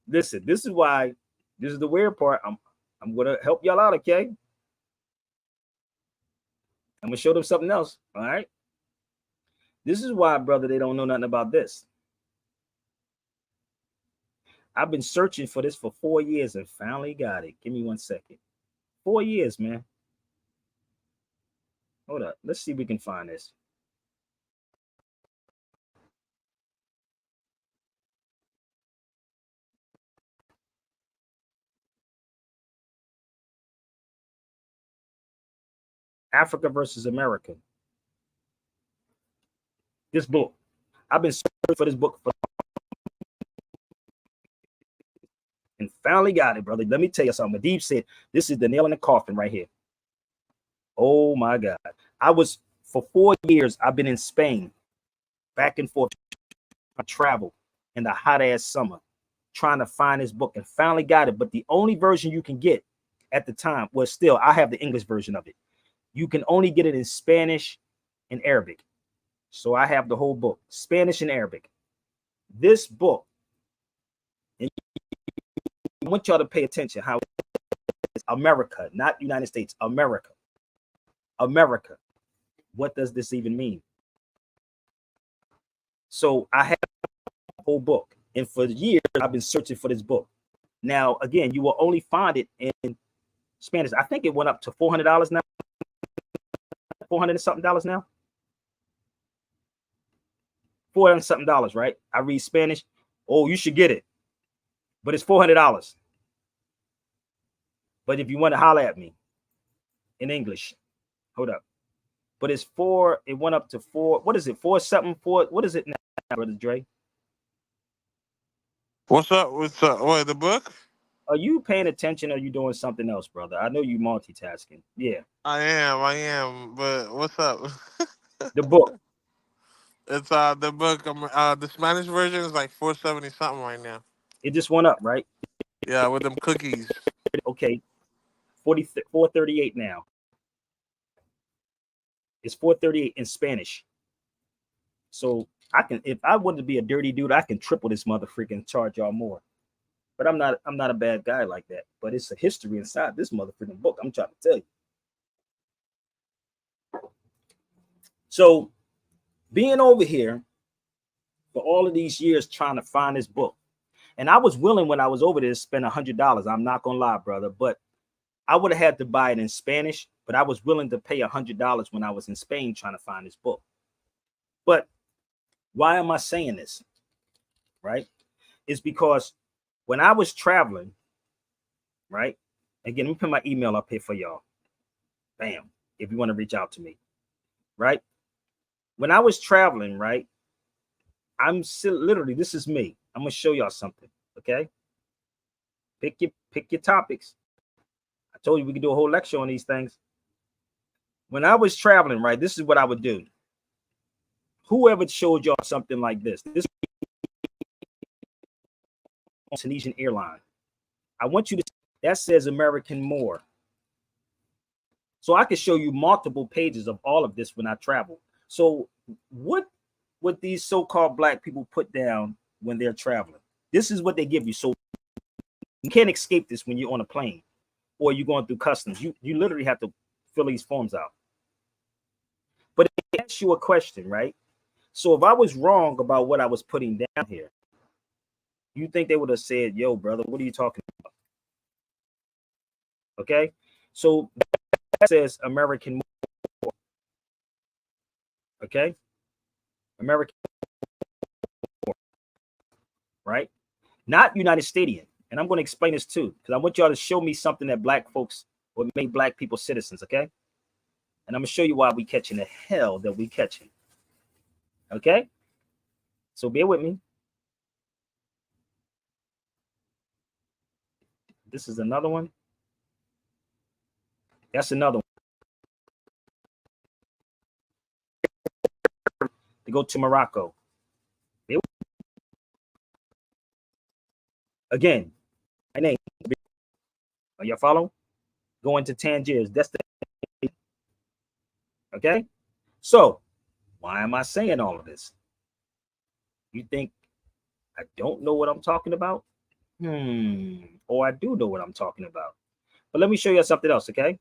listen. This is why. This is the weird part. I'm gonna help y'all out, okay? I'm gonna show them something else. All right. This is why, brother, they don't know nothing about this. I've been searching for this for 4 years and finally got it. Give me 1 second. 4 years, man. Hold up. Let's see if we can find this. Africa versus America. This book. I've been searching for this book for and finally got it, brother. Let me tell you something. Adib said this is the nail in the coffin right here. Oh my God. I was for 4 years, I've been in Spain, back and forth. I traveled in the hot ass summer trying to find this book and finally got it. But the only version you can get at the time was still, I have the English version of it. You can only get it in Spanish and Arabic. So I have the whole book, Spanish and Arabic. This book, and I want y'all to pay attention how it's America, not United States, America. America. What does this even mean? So I have the whole book. And for years, I've been searching for this book. Now, again, you will only find it in Spanish. I think it went up to $400 now. 400 and something dollars now. 400 and something dollars, right? I read Spanish. Oh, you should get it. But it's $400. But if you want to holler at me in English, hold up. But it's four, it went up to four. What is it? Four something, four. What is it now, Brother Dre? What's up with what the book? Are you paying attention or are you doing something else, brother? I know you multitasking. Yeah. I am. But what's up? The book. It's the book. The Spanish version is like 470 something right now. It just went up, right? Yeah, with them cookies. Okay. 438 now. It's 438 in Spanish. So I can, if I wanted to be a dirty dude, I can triple this mother freaking charge y'all more. But I'm not a bad guy like that. But it's a history inside this motherfucking book. I'm trying to tell you. So being over here for all of these years trying to find this book. And I was willing when I was over there to spend $100. I'm not gonna lie, brother, but I would have had to buy it in Spanish, but I was willing to pay $100 when I was in Spain trying to find this book. But why am I saying this? Right? It's because when I was traveling, right? Again, let me put my email up here for y'all. Bam. If you want to reach out to me, right? When I was traveling, right? I'm still literally, this is me. I'm gonna show y'all something. Okay. Pick your topics. I told you we could do a whole lecture on these things. When I was traveling, right? This is what I would do. Whoever showed y'all something like this, this Tunisian airline. I want you to, that says American more. So I could show you multiple pages of all of this when I travel. So what would these so-called black people put down when they're traveling? This is what they give you. So you can't escape this when you're on a plane or you're going through customs. You literally have to fill these forms out. But it asks you a question, right? So if I was wrong about what I was putting down here, you think they would have said, yo, brother, what are you talking about? Okay. So that says American more. Okay. American more, right? Not United States. And I'm going to explain this too, because I want y'all to show me something that black folks would make black people citizens. Okay. And I'm going to show you why we catching the hell that we catching. Okay. So bear with me. This is another one. That's another one. To go to Morocco. Again, my name. Are y'all follow? Going to Tangiers. That's the okay. So why am I saying all of this? You think I don't know what I'm talking about? Or I do know what I'm talking about. But let me show you something else, okay?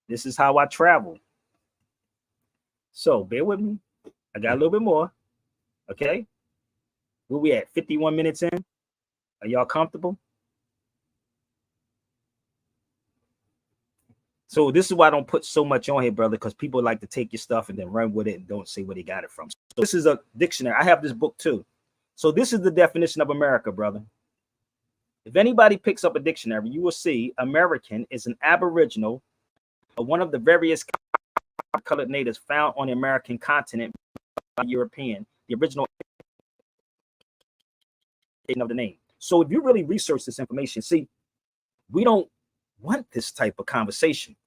This is how I travel. So bear with me. I got a little bit more. Okay. Where we at? 51 minutes in. Are y'all comfortable? So this is why I don't put so much on here, brother, because people like to take your stuff and then run with it and don't say where they got it from. So this is a dictionary. I have this book too. So this is the definition of America, brother. If anybody picks up a dictionary, you will see American is an aboriginal or one of the various colored natives found on the American continent by European, the original of the name. So if you really research this information, see, we don't want this type of conversation.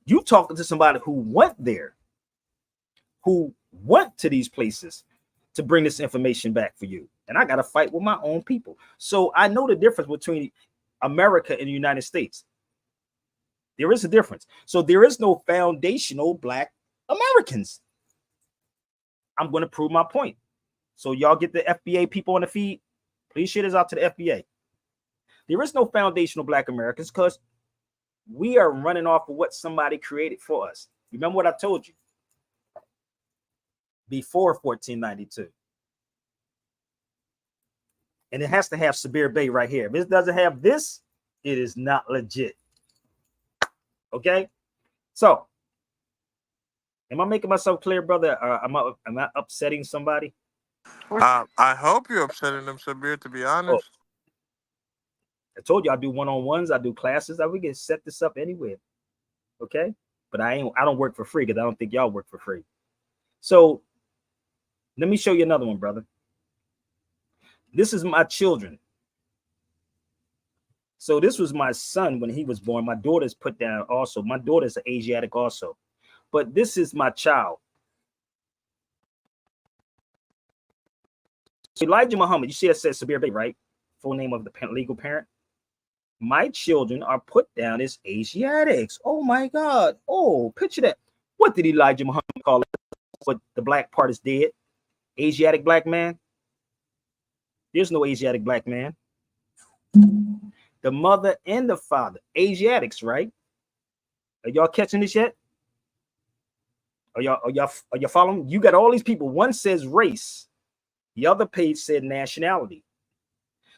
You talking to somebody who went there, who went to these places to bring this information back for you. And I got to fight with my own people. So I know the difference between America and the United States. There is a difference. So there is no foundational Black Americans. I'm going to prove my point. So y'all get the FBA people on the feed. Please share this out to the FBA. There is no foundational Black Americans because we are running off of what somebody created for us. Remember what I told you before 1492. And it has to have Sabir Bay right here. If it doesn't have this, it is not legit. Okay? So, am I making myself clear, brother? Am I upsetting somebody? I hope you're upsetting them, Sabir, to be honest. Oh, I told you I do one-on-ones, I do classes. We can set this up anywhere. Okay? But I don't work for free because I don't think y'all work for free. So let me show you another one, brother. This is my children. So this was my son when he was born. My daughter's put down also. My daughter's an Asiatic also. But this is my child. Elijah Muhammad, you see it says Sabir Bay, right? Full name of the legal parent. My children are put down as Asiatics. Oh my God. Oh, picture that. What did Elijah Muhammad call it? But the black part is dead. Asiatic black man. There's no Asiatic black man. The mother and the father, Asiatics, right? Are y'all catching this yet? Are y'all following? You got all these people. One says race. The other page said nationality.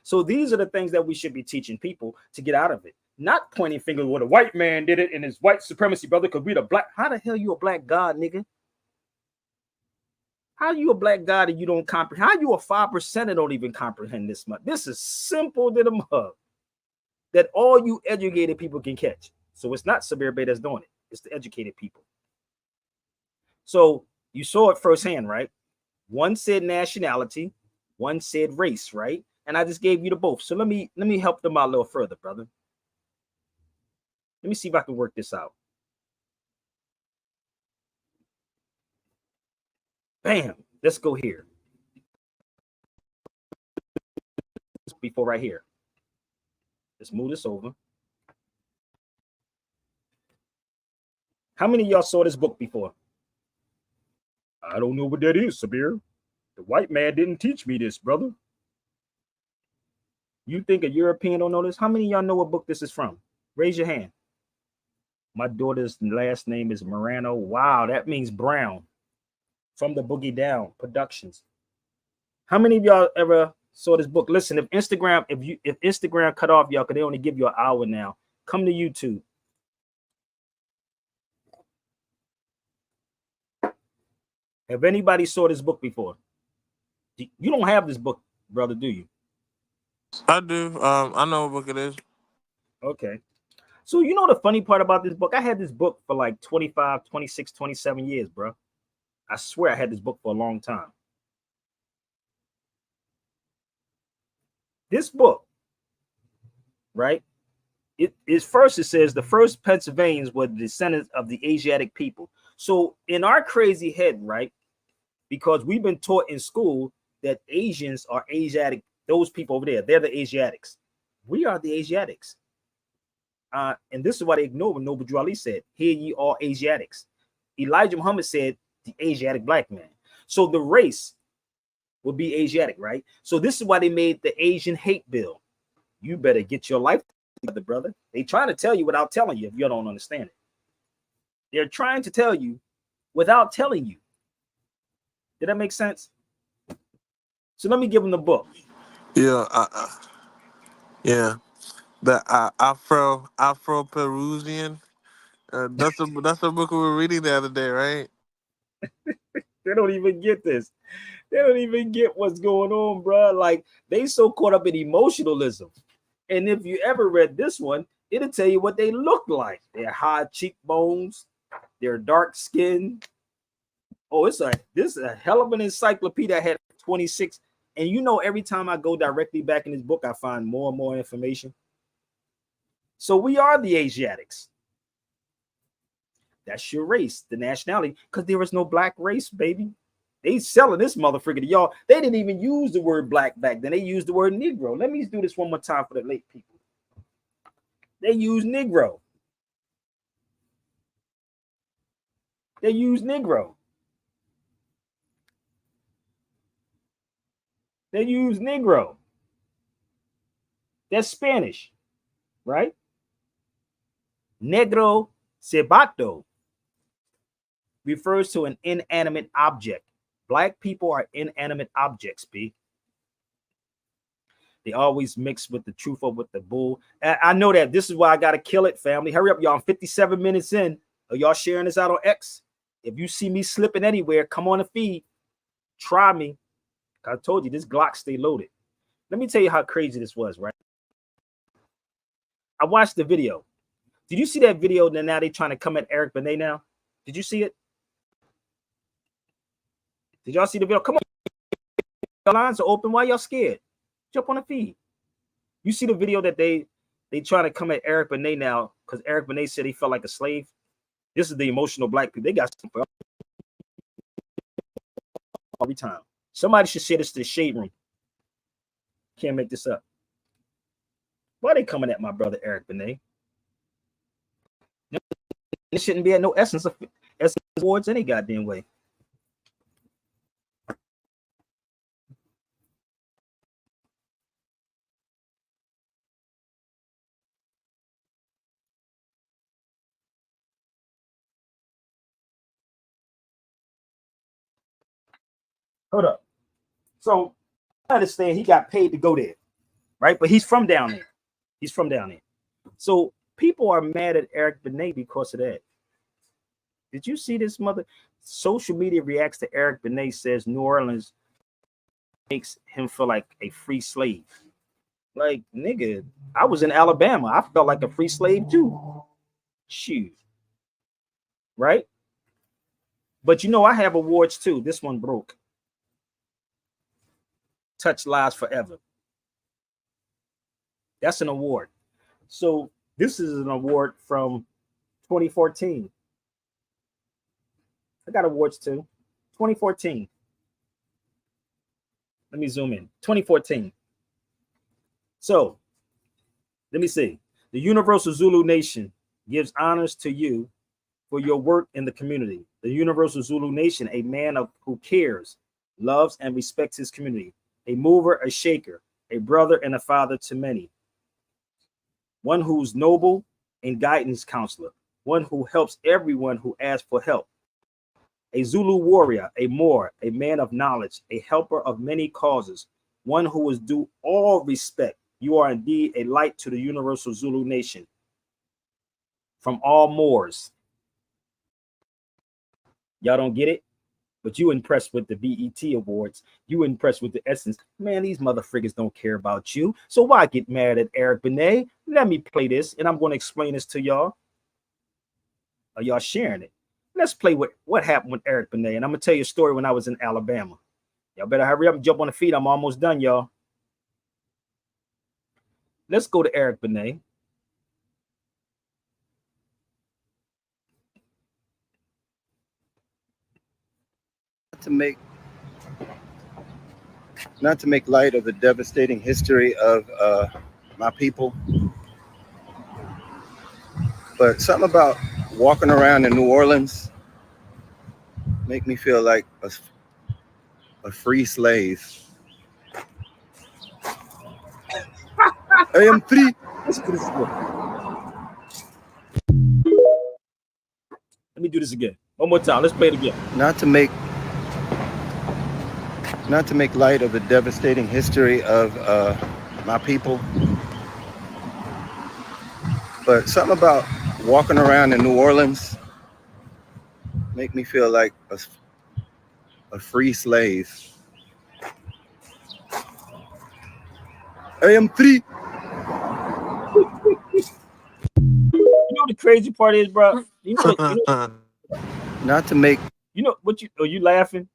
So these are the things that we should be teaching people to get out of it. Not pointing fingers, well, the white man did it in his white supremacy, brother, because we the black. How the hell you a black god, nigga? How you a black god and you don't comprehend? How you a 5% and don't even comprehend this much? This is simple to the mug that all you educated people can catch. So it's not Sabir Bay that's doing it. It's the educated people. So you saw it firsthand, right? One said nationality, one said race, right? And I just gave you the both. So let me help them out a little further, brother. Let me see if I can work this out. Bam. Let's go here. Before right here. Let's move this over. How many of y'all saw this book before? I don't know what that is, Sabir. The white man didn't teach me this, brother. You think a European don't know this? How many of y'all know what book this is from? Raise your hand. My daughter's last name is Morano. Wow, that means brown. From the Boogie Down Productions. How many of y'all ever saw this book? Listen, if Instagram cut off y'all, because they only give you an hour now, come to YouTube. Have anybody saw this book before? You don't have this book, brother, do you? I do. I know what book it is. Okay. So you know the funny part about this book? I had this book for like 25, 26, 27 years, bro. I swear I had this book for a long time. This book, right, It says the first Pennsylvanians were the descendants of the Asiatic people. So in our crazy head, right? Because we've been taught in school that Asians are Asiatic. Those people over there, they're the Asiatics. We are the Asiatics. And this is why they ignore what Noble Drew Ali said, "Hear ye all Asiatics." Elijah Muhammad said the Asiatic black man. So the race will be Asiatic, right? So this is why they made the Asian hate bill. You better get your life together, brother. They trying to tell you without telling you if you don't understand it. They're trying to tell you without telling you. Did that make sense? So let me give them the book. Yeah, yeah. The Afro Perusian. That's a book we were reading the other day, right? They don't even get this. They don't even get what's going on, bro. Like they so caught up in emotionalism. And if you ever read this one, it'll tell you what they look like. They're high cheekbones, they're dark skin. Oh, this is a hell of an encyclopedia. I had 26. And you know, every time I go directly back in this book, I find more and more information. So we are the Asiatics. That's your race, the nationality, because there is no black race, baby. They selling this motherfucker to y'all. They didn't even use the word black back then. They used the word Negro. Let me do this one more time for the late people. They use Negro. They use Negro. They use Negro. That's Spanish, right? Negro cebato refers to an inanimate object. Black people are inanimate objects, B. They always mix with the truth or with the bull. I know that. This is why I got to kill it, family. Hurry up, y'all. I'm 57 minutes in. Are y'all sharing this out on X? If you see me slipping anywhere, come on the feed. Try me. I told you, this Glock stay loaded. Let me tell you how crazy this was, right? I watched the video. Did you see that video? Then now they trying to come at Eric Benet now. Did you see it? Did y'all see the video? Come on. The lines are open. Why y'all scared? Jump on the feed. You see the video that they trying to come at Eric Benet now because Eric Benet said he felt like a slave. This is the emotional black people. They got something every time. Somebody should share this to the shade room. Can't make this up. Why are they coming at my brother Eric Benet? It shouldn't be at no essence awards any goddamn way. Hold up. So I understand he got paid to go there, right? But he's from down there. He's from down there. So people are mad at Eric Benet because of that. Did you see this mother? Social media reacts to Eric Benet, says New Orleans makes him feel like a free slave. Like, nigga, I was in Alabama. I felt like a free slave too. Shoot. Right? But you know, I have awards too. This one broke. Touch Lives Forever. That's an award. So this is an award from 2014. I got awards too. 2014. Let me zoom in. 2014. So let me see. The Universal Zulu Nation gives honors to you for your work in the community. The Universal Zulu Nation, a man who cares, loves, and respects his community. A mover, a shaker, a brother and a father to many. One who's noble and guidance counselor. One who helps everyone who asks for help. A Zulu warrior, a Moor, a man of knowledge, a helper of many causes. One who is due all respect. You are indeed a light to the Universal Zulu Nation. From all Moors. Y'all don't get it? But you impressed with the BET Awards. You impressed with the Essence. Man, these motherfuckers don't care about you. So why get mad at Eric Benet? Let me play this, and I'm going to explain this to y'all. Are y'all sharing it? Let's play what happened with Eric Benet. And I'm going to tell you a story when I was in Alabama. Y'all better hurry up and jump on the feet. I'm almost done, y'all. Let's go to Eric Benet. not to make light of the devastating history of my people, but something about walking around in New Orleans make me feel like a free slave. I am free. Listen to this again. Let me do this again. One more time. Let's play it again. Not to make light of the devastating history of my people, but something about walking around in New Orleans make me feel like a free slave. I am free. You know the crazy part is, bro. Not to make. You know what? Are you laughing?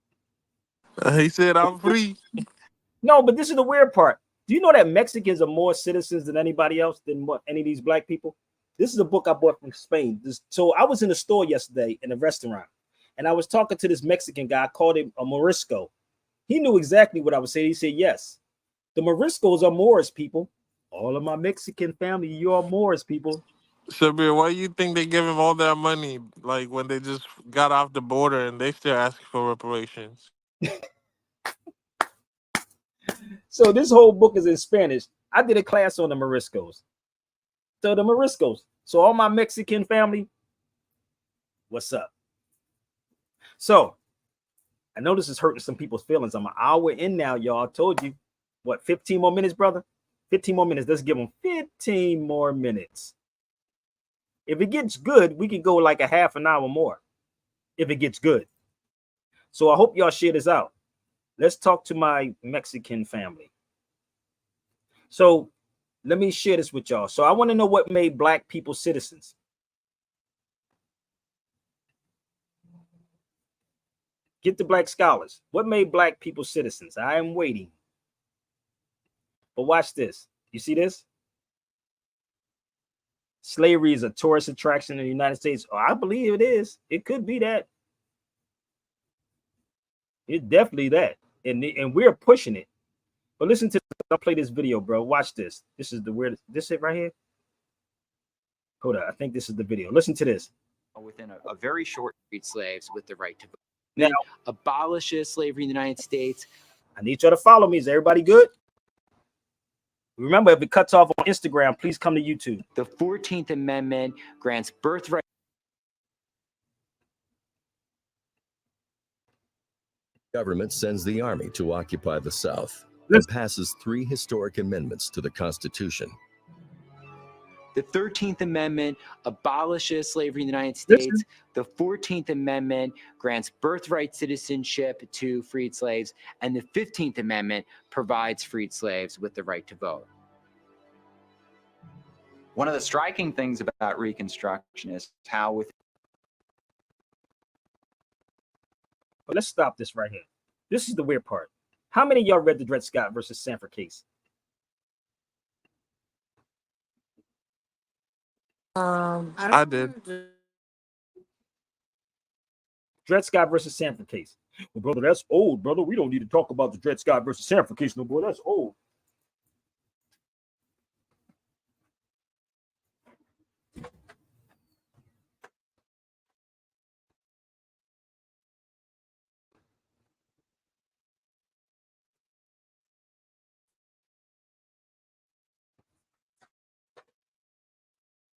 He said, "I'm free." No, but this is the weird part. Do you know that Mexicans are more citizens than anybody else than what any of these black people? This is a book I bought from Spain. So I was in the store yesterday in a restaurant, and I was talking to this Mexican guy. I called him a Morisco. He knew exactly what I was saying. He said, "Yes, the Moriscos are Moors people. All of my Mexican family, you are Moors people." Shabir, why do you think they give him all that money, like when they just got off the border and they still asking for reparations? So this whole book is in Spanish. I did a class on the Moriscos. So the Moriscos. So all my Mexican family, what's up? So I know this is hurting some people's feelings. I'm an hour in now, y'all. I told you. What, 15 more minutes, brother? 15 more minutes. Let's give them 15 more minutes. If it gets good, we can go like a half an hour more. If it gets good. So I hope y'all share this out. Let's talk to my Mexican family. So let me share this with y'all. So I want to know what made black people citizens. Get the black scholars. What made black people citizens? I am waiting. But watch this. You see this? Slavery is a tourist attraction in the United States. Oh, I believe it is. It could be that. It's definitely that. And we're pushing it. But listen to this. I'll play this video, bro. Watch this. This is the weirdest. This it right here? Hold on. I think this is the video. Listen to this. Within a very short period, slaves with the right to vote. Now, Abolishes slavery in the United States. I need y'all to follow me. Is everybody good? Remember, if it cuts off on Instagram, please come to YouTube. The 14th Amendment grants birthright. Government sends the army to occupy the South and passes 3 historic amendments to the Constitution. The 13th Amendment abolishes slavery in the United States. The 14th Amendment grants birthright citizenship to freed slaves. And the 15th Amendment provides freed slaves with the right to vote. One of the striking things about Reconstruction is how with But let's stop this right here. This is the weird part. How many of y'all read the Dred Scott versus Sanford case? I did. Dred Scott versus Sanford case. Well, brother, that's old, brother. We don't need to talk about the Dred Scott versus Sanford case no more. That's old.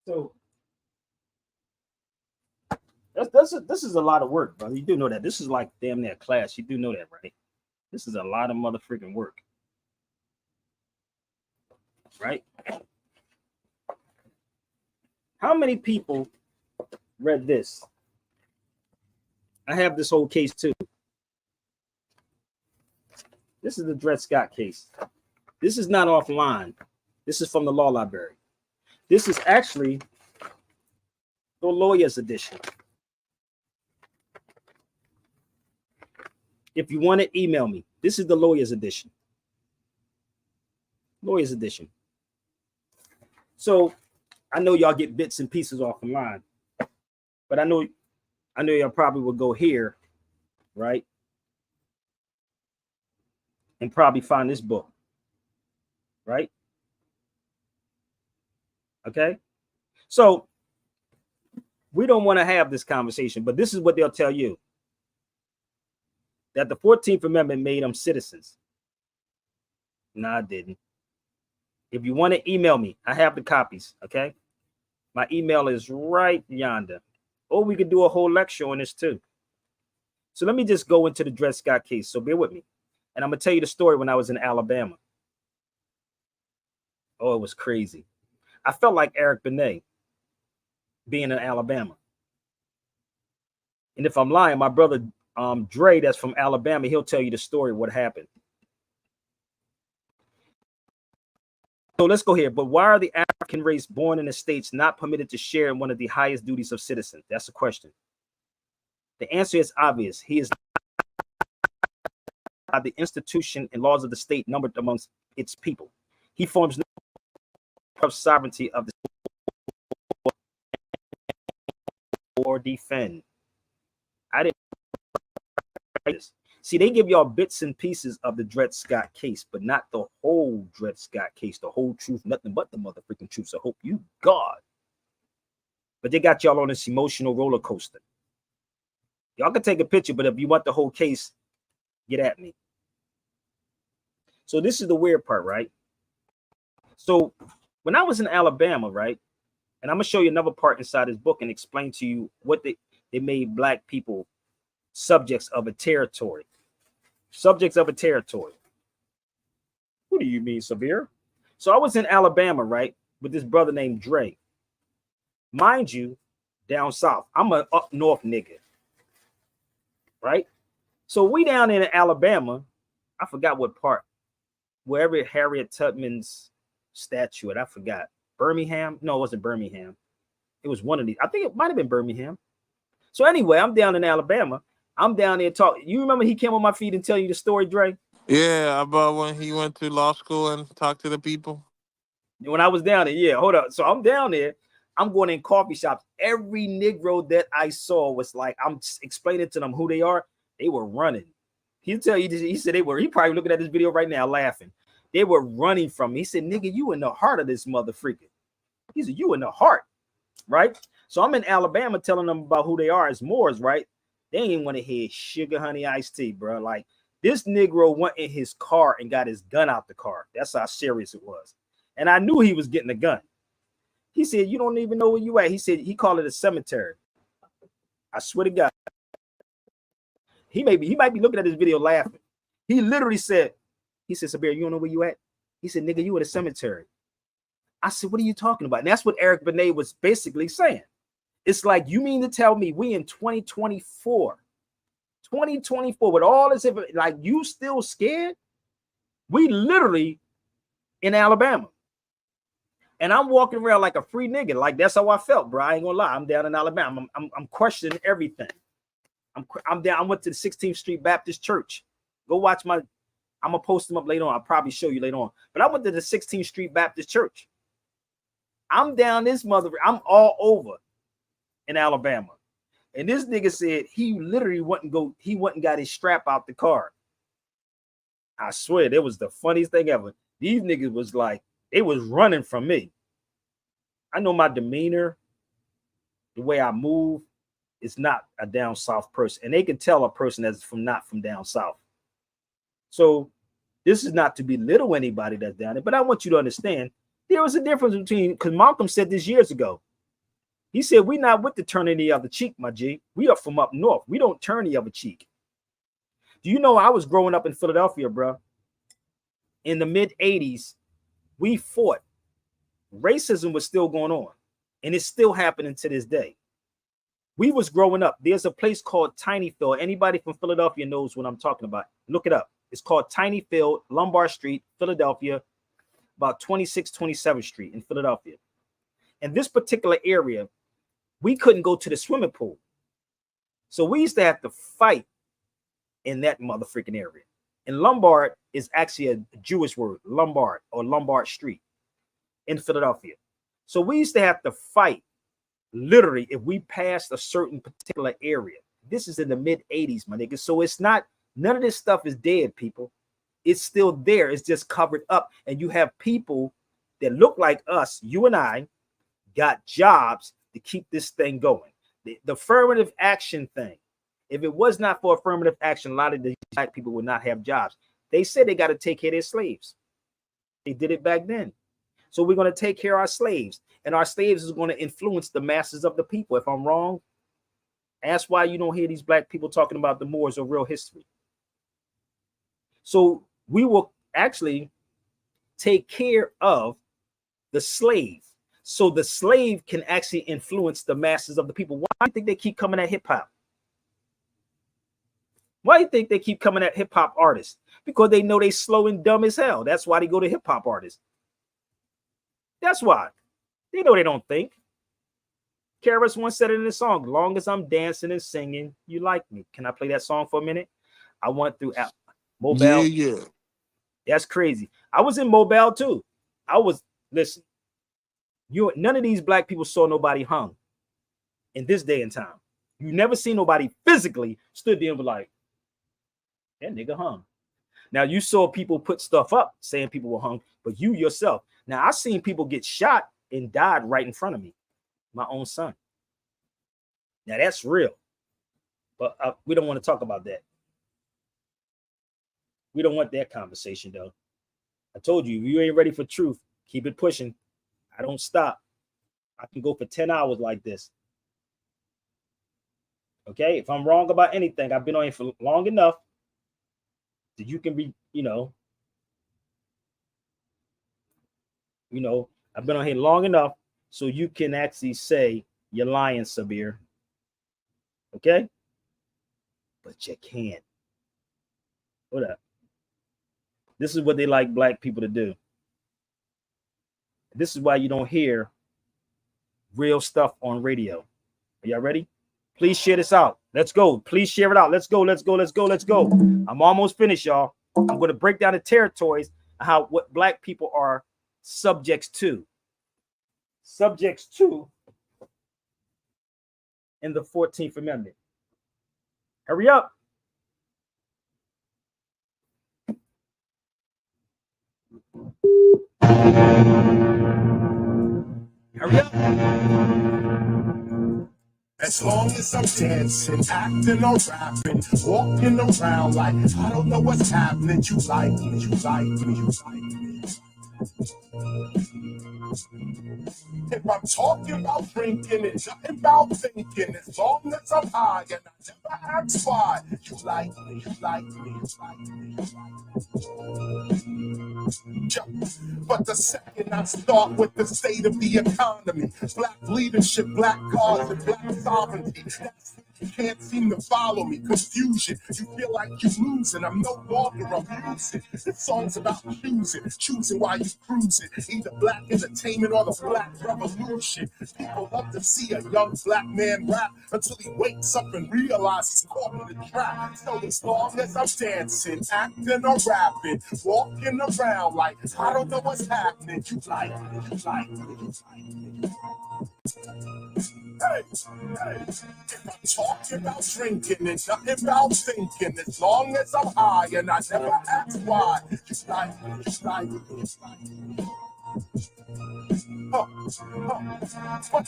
So this is a lot of work, brother. You do know that. This is like damn near class. You do know that, right? This is a lot of motherfucking work. Right? How many people read this? I have this whole case too. This is the Dred Scott case. This is not offline. This is from the law library. This is actually the lawyer's edition. If you want it, email me. This is the lawyer's edition. Lawyer's edition. So I know y'all get bits and pieces offline, but I know y'all probably will go here, right? and probably find this book, right? Okay. So we don't want to have this conversation, but this is what they'll tell you, that the 14th Amendment made them citizens. No, I didn't. If you want to email me, I have the copies. Okay. My email is right yonder. Or we could do a whole lecture on this too. So let me just go into the Dred Scott case. So bear with me. And I'm going to tell you the story when I was in Alabama. Oh, it was crazy. I felt like Eric Benet being in Alabama. And if I'm lying, my brother Dre, that's from Alabama, he'll tell you the story of what happened. So let's go here. But why are the African race born in the States not permitted to share in one of the highest duties of citizens? That's the question. The answer is obvious. He is not the institution and laws of the state numbered amongst its people. He forms no sovereignty of the or defend. I didn't write this. See, they give y'all bits and pieces of the Dred Scott case, but not the whole Dred Scott case, the whole truth, nothing but the motherfucking truth. So hope you God. But they got y'all on this emotional roller coaster. Y'all can take a picture, but if you want the whole case, get at me. So this is the weird part, right? So when I was in Alabama, right, and I'm going to show you another part inside this book and explain to you what they made black people subjects of a territory. Subjects of a territory. What do you mean, Sabir? So I was in Alabama, right, with this brother named Dre. Mind you, down south. I'm an up north nigga. Right? So we down in Alabama. I forgot what part. Wherever Harriet Tubman's statue at, I forgot. Birmingham? No, it wasn't Birmingham. It was one of these. I think it might have been Birmingham. So anyway, I'm down in Alabama. I'm down there talking. You remember he came on my feed and tell you the story, Dre? Yeah, about when he went to law school and talked to the people. When I was down there, yeah, hold up. So I'm down there. I'm going in coffee shops. Every Negro that I saw was like, I'm explaining to them who they are. They were running. He'll tell you this. He said they were. He probably looking at this video right now laughing. They were running from me. He said, nigga, you in the heart of this motherfucker. He said, you in the heart, right? So I'm in Alabama telling them about who they are as Moors, right? They ain't want to hear sugar, honey, iced tea, bro. Like this Negro went in his car and got his gun out the car. That's how serious it was. And I knew he was getting a gun. He said, you don't even know where you at. He said, he called it a cemetery. I swear to God. He might be looking at this video laughing. He literally said, Sabir, you don't know where you at? He said, nigga, you in a cemetery. I said, what are you talking about? And that's what Eric Benet was basically saying. It's like, you mean to tell me we in 2024 with all this, like you still scared? We literally in Alabama. And I'm walking around like a free nigga. Like that's how I felt, bro. I ain't gonna lie. I'm down in Alabama. I'm questioning everything. I'm down. I went to the 16th Street Baptist Church. Go watch I'm gonna post them up later on. I'll probably show you later on. But I went to the 16th Street Baptist Church. I'm down this mother. I'm all over in Alabama. And this nigga said he literally he went and got his strap out the car. I swear, that was the funniest thing ever. These niggas was like, they was running from me. I know my demeanor, the way I move, is not a down south person. And they can tell a person that's not from down south. So this is not to belittle anybody that's down there, but I want you to understand there was a difference between, because Malcolm said this years ago. He said, we're not with the turning the other cheek, my G. We are from up north. We don't turn the other cheek. Do you know I was growing up in Philadelphia, bro? In the mid 80s, we fought. Racism was still going on, and it's still happening to this day. We was growing up. There's a place called Tinyfield. Anybody from Philadelphia knows what I'm talking about. Look it up. It's called Tinyfield, Lombard Street, Philadelphia, about 26, 27th Street in Philadelphia. In this particular area, we couldn't go to the swimming pool. So we used to have to fight in that motherfucking area. And Lombard is actually a Jewish word, Lombard or Lombard Street in Philadelphia. So we used to have to fight literally if we passed a certain particular area. This is in the mid 80s, my nigga. So it's not, none of this stuff is dead, people. It's still there. It's just covered up. And you have people that look like us, you and I, got jobs to keep this thing going. The affirmative action thing. If it was not for affirmative action, a lot of these black people would not have jobs. They said they got to take care of their slaves. They did it back then. So we're going to take care of our slaves. And our slaves is going to influence the masses of the people. If I'm wrong, ask why you don't hear these black people talking about the Moors or real history. So we will actually take care of the slave. So the slave can actually influence the masses of the people. Why do you think they keep coming at hip hop? Why do you think they keep coming at hip hop artists? Because they know they slow and dumb as hell. That's why they go to hip hop artists. That's why. They know they don't think. Karis once said it in the song, long as I'm dancing and singing, you like me. Can I play that song for a minute? I went through Mobile. Yeah. That's crazy. I was in Mobile too. Listen, none of these black people saw nobody hung in this day and time. You never see nobody physically stood there and was like, that nigga hung. Now you saw people put stuff up saying people were hung, but you yourself. Now I seen people get shot and died right in front of me. My own son. Now that's real. But we don't want to talk about that. We don't want that conversation though. I told you, if you ain't ready for truth, keep it pushing. I don't stop. I can go for 10 hours like this. Okay, if I'm wrong about anything, I've been on here for long enough that you can be, I've been on here long enough so you can actually say you're lying, Sabir. Okay? But you can't. Hold up. This is what they like black people to do. This is why you don't hear real stuff on radio. Are y'all ready? Please share this out. Let's go. Please share it out. Let's go. Let's go. Let's go. Let's go. I'm almost finished, y'all. I'm going to break down the territories, what black people are subjects to. Subjects to in the 14th Amendment. Hurry up. Hurry up. As long as I'm dancing, acting or rapping, walking around like I don't know what's happening, you like me, you like me, you like me. If I'm talking about drinking, it's nothing about thinking. As long as I'm high and I never ask why, you like me, you like me, you like me, you like me. But the second I start with the state of the economy, black leadership, black cause, and black sovereignty, that's you can't seem to follow me. Confusion, you feel like you're losing. I'm no longer amusing. This song's about choosing while you're cruising. Either black entertainment or the black revolution. People love to see a young black man rap until he wakes up and realizes he's caught in the trap. So as long as I'm dancing, acting or rapping, walking around like I don't know what's happening, you like me, you like me, you like me. Hey, if I'm talking about drinking and nothing about thinking, as long as I'm high and I never ask why, just like me, just like me, just like me. But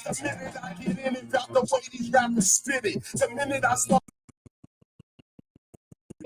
the minute I get in about the way these rappers spit it, the minute I start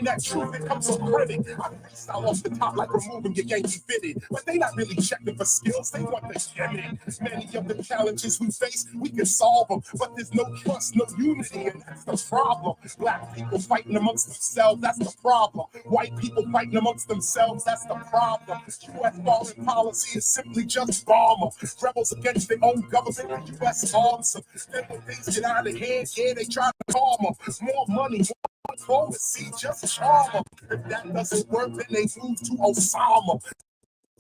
that truth becomes so critic. I freestyle off the top like removing your Yankee fitted. But they not really checking for skills, they want the gimmick. Many of the challenges we face, we can solve them. But there's no trust, no unity, and that's the problem. Black people fighting amongst themselves, that's the problem. White people fighting amongst themselves, that's the problem. U.S. foreign policy is simply just bomber. Rebels against their own government, the U.S. arms them. Then when things get out of hand, yeah, they try to calm them. More money, more diplomacy, just charm them. If that doesn't work, then they move to Osama.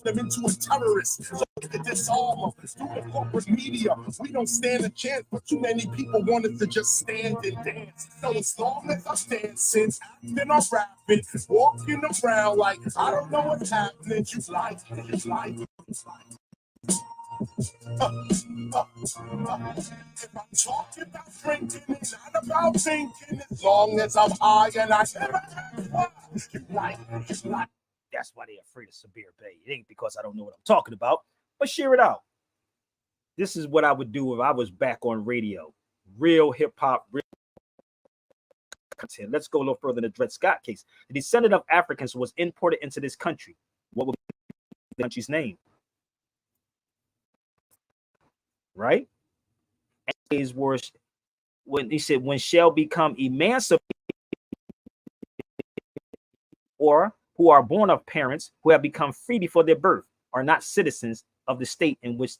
Them into a terrorist so we can disarm them. Through the corporate media, we don't stand a chance, but too many people want us to just stand and dance. So as long as I'm dancing, acting or rapping, walking around like I don't know what's happening, you like me, you like me, you like me. If I'm talking about drinking, it's not about thinking. As long as I'm high and I never ask why, you like me, you like me. That's why they're afraid of Sabir Bey. It ain't because I don't know what I'm talking about, but share it out. This is what I would do if I was back on radio. Real hip hop, real content. Let's go a little further in the Dred Scott case. The descendant of Africans was imported into this country. What would be the country's name? Right? And his words, when he said, when shall become emancipated, or who are born of parents who have become free before their birth, are not citizens of the state in which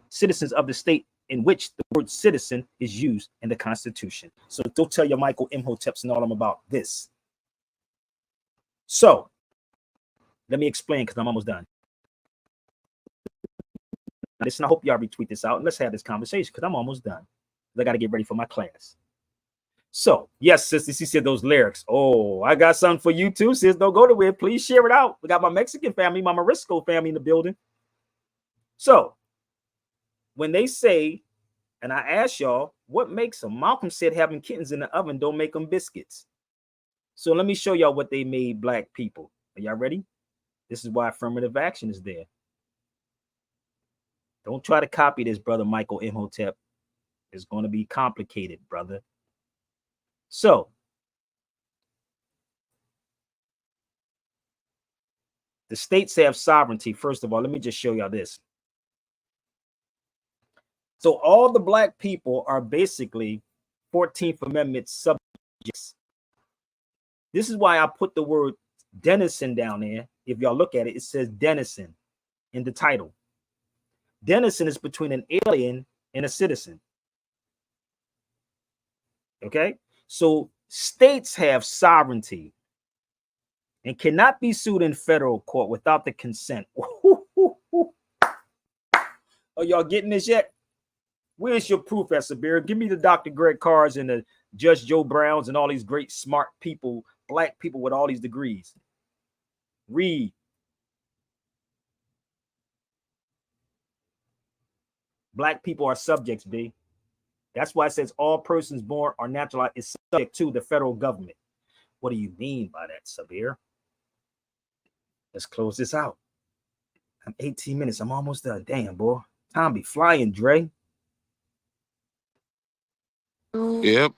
citizens of the state in which the word citizen is used in the Constitution. So don't tell your Michael Imhotep's and all them about this. So let me explain, because I'm almost done. Now, listen, I hope y'all retweet this out and let's have this conversation, because I'm almost done. I got to get ready for my class. So, yes, sister, she said those lyrics. Oh, I got something for you too, sis. Don't go nowhere. Please share it out. We got my Mexican family, my Morisco family in the building. So, when they say, and I ask y'all, what makes them? Malcolm said having kittens in the oven don't make them biscuits. So let me show y'all what they made black people. Are y'all ready? This is why affirmative action is there. Don't try to copy this, brother Michael Imhotep. It's going to be complicated, brother. So, the states have sovereignty. First of all, let me just show y'all this. So all the black people are basically 14th Amendment subjects. This is why I put the word denizen down there. If y'all look at it, it says denizen in the title. Denizen is between an alien and a citizen. Okay? So states have sovereignty and cannot be sued in federal court without the consent. Are y'all getting this yet? Where's your proof, Sabir? Give me the Dr. Greg Carrs and the Judge Joe Browns and all these great smart people, black people with all these degrees. Read. Black people are subjects, B. That's why it says all persons born or naturalized is subject to the federal government. What do you mean by that, Sabir? Let's close this out. I'm 18 minutes. I'm almost done. Damn, boy. Time be flying, Dre. Yep.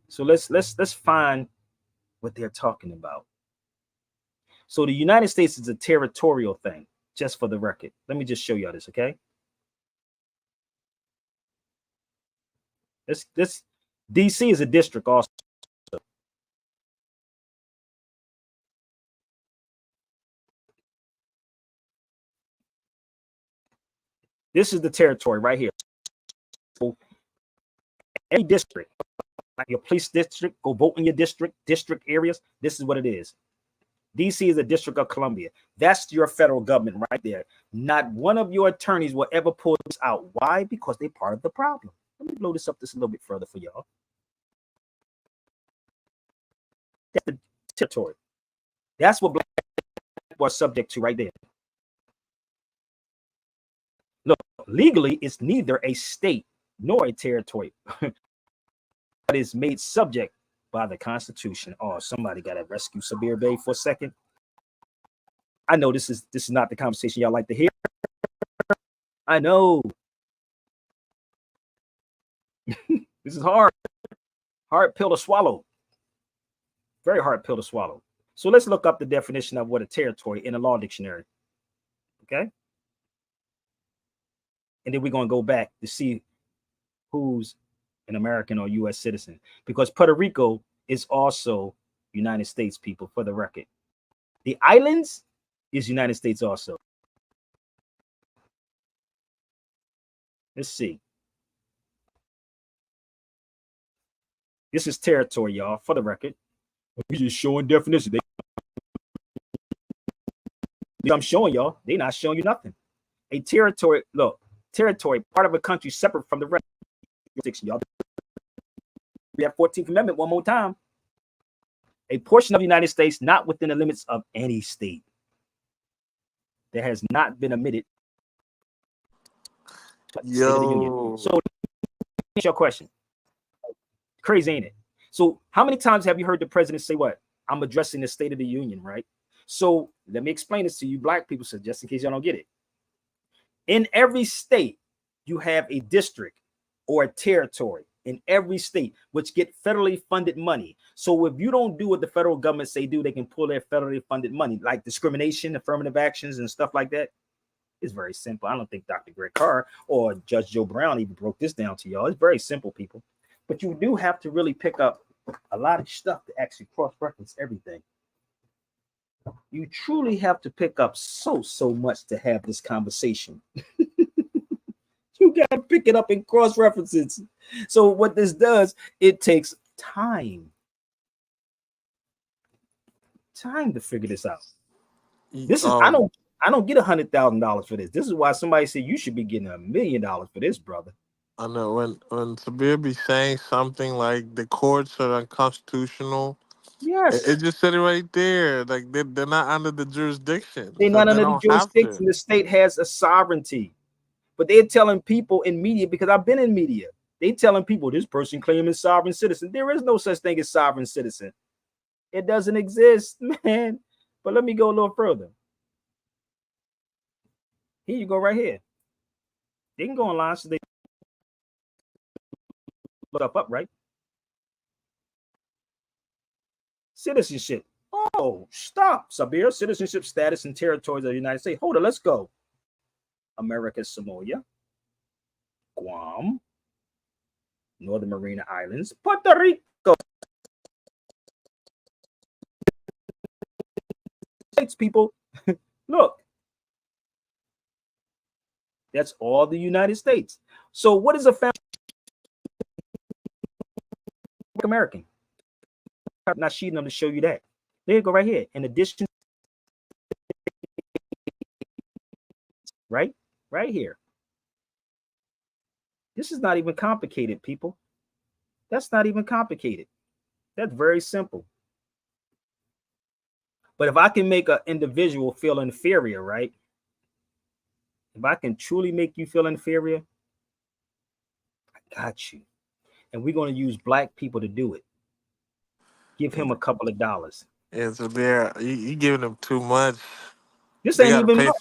So let's find what they're talking about. So the United States is a territorial thing, just for the record. Let me just show y'all this, okay? This DC is a district also. This is the territory right here. So any district, like your police district, go vote in your district areas. This is what it is. DC is a District of Columbia. That's your federal government right there. Not one of your attorneys will ever pull this out. Why? Because they're part of the problem. Let me blow this up just a little bit further for y'all. That's the territory. That's what black people are subject to right there. Look, legally, it's neither a state nor a territory, but it's made subject by the Constitution. Oh, somebody got to rescue Sabir Bey for a second. I know this is not the conversation y'all like to hear. I know. This is hard pill to swallow. Very hard pill to swallow. So let's look up the definition of what a territory in a law dictionary. Okay. And then we're going to go back to see who's an American or U.S. citizen, because Puerto Rico is also United States, people, for the record. The islands is United States also. Let's see. This is territory, y'all, for the record. We're just showing definition. I'm showing y'all. They're not showing you nothing. A territory, look, territory, part of a country separate from the rest. Y'all. We have 14th Amendment one more time. A portion of the United States not within the limits of any state that has not been admitted to the Union. So, here's your question. Crazy, ain't it? So how many times have you heard the president say what? I'm addressing the State of the Union, right? So let me explain this to you black people, so just in case y'all don't get it. In every state, you have a district or a territory in every state, which get federally funded money. So if you don't do what the federal government say do, they can pull their federally funded money, like discrimination, affirmative actions, and stuff like that. It's very simple. I don't think Dr. Greg Carr or Judge Joe Brown even broke this down to y'all. It's very simple, people. But you do have to really pick up a lot of stuff to actually cross-reference everything. You truly have to pick up so much to have this conversation. You got to pick it up in cross-references. So what this does, it takes time to figure this out. This is I don't get $100,000 for this. This is why somebody said you should be getting $1 million for this, brother. I know when Sabir be saying something like the courts are unconstitutional. Yes. It just said it right there. Like they're not under the jurisdiction. They're So not they under the don't have to. jurisdiction. The state has a sovereignty. But they're telling people in media, because I've been in media, they telling people this person claiming sovereign citizen. There is no such thing as sovereign citizen. It doesn't exist, man. But let me go a little further. Here you go right here. They can go online so they look up, right? Citizenship. Oh, stop, Sabir. Citizenship status and territories of the United States. Hold on, let's go. America, Samoa, Guam, Northern Mariana Islands, Puerto Rico. States, people. Look. That's all the United States. So what is a family American? I'm not cheating them to show you that. There you go right here. In addition, right here. This is not even complicated, people. That's not even complicated. That's very simple. But if I can make an individual feel inferior, right? If I can truly make you feel inferior, I got you. And we're going to use black people to do it. Give him a couple of dollars. Yeah, so you giving them too much. This ain't even much.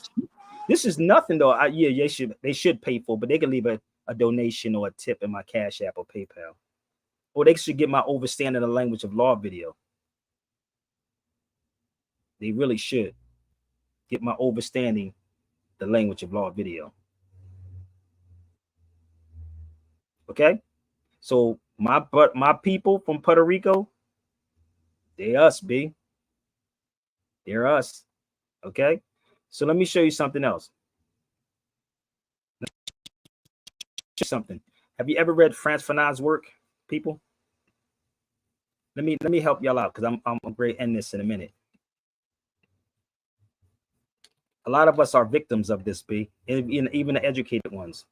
This is nothing though. Yeah, they should pay for, but they can leave a donation or a tip in my Cash App or PayPal. Or they should get my Overstanding the Language of Law video. They really should get my Overstanding the Language of Law video. Okay? So my people from Puerto Rico, they us, B. They're us. Okay? So let me show you something else. Something. Have you ever read Frantz Fanon's work, people? Let me help y'all out, because I'm great end this in a minute. A lot of us are victims of this, B, even the educated ones.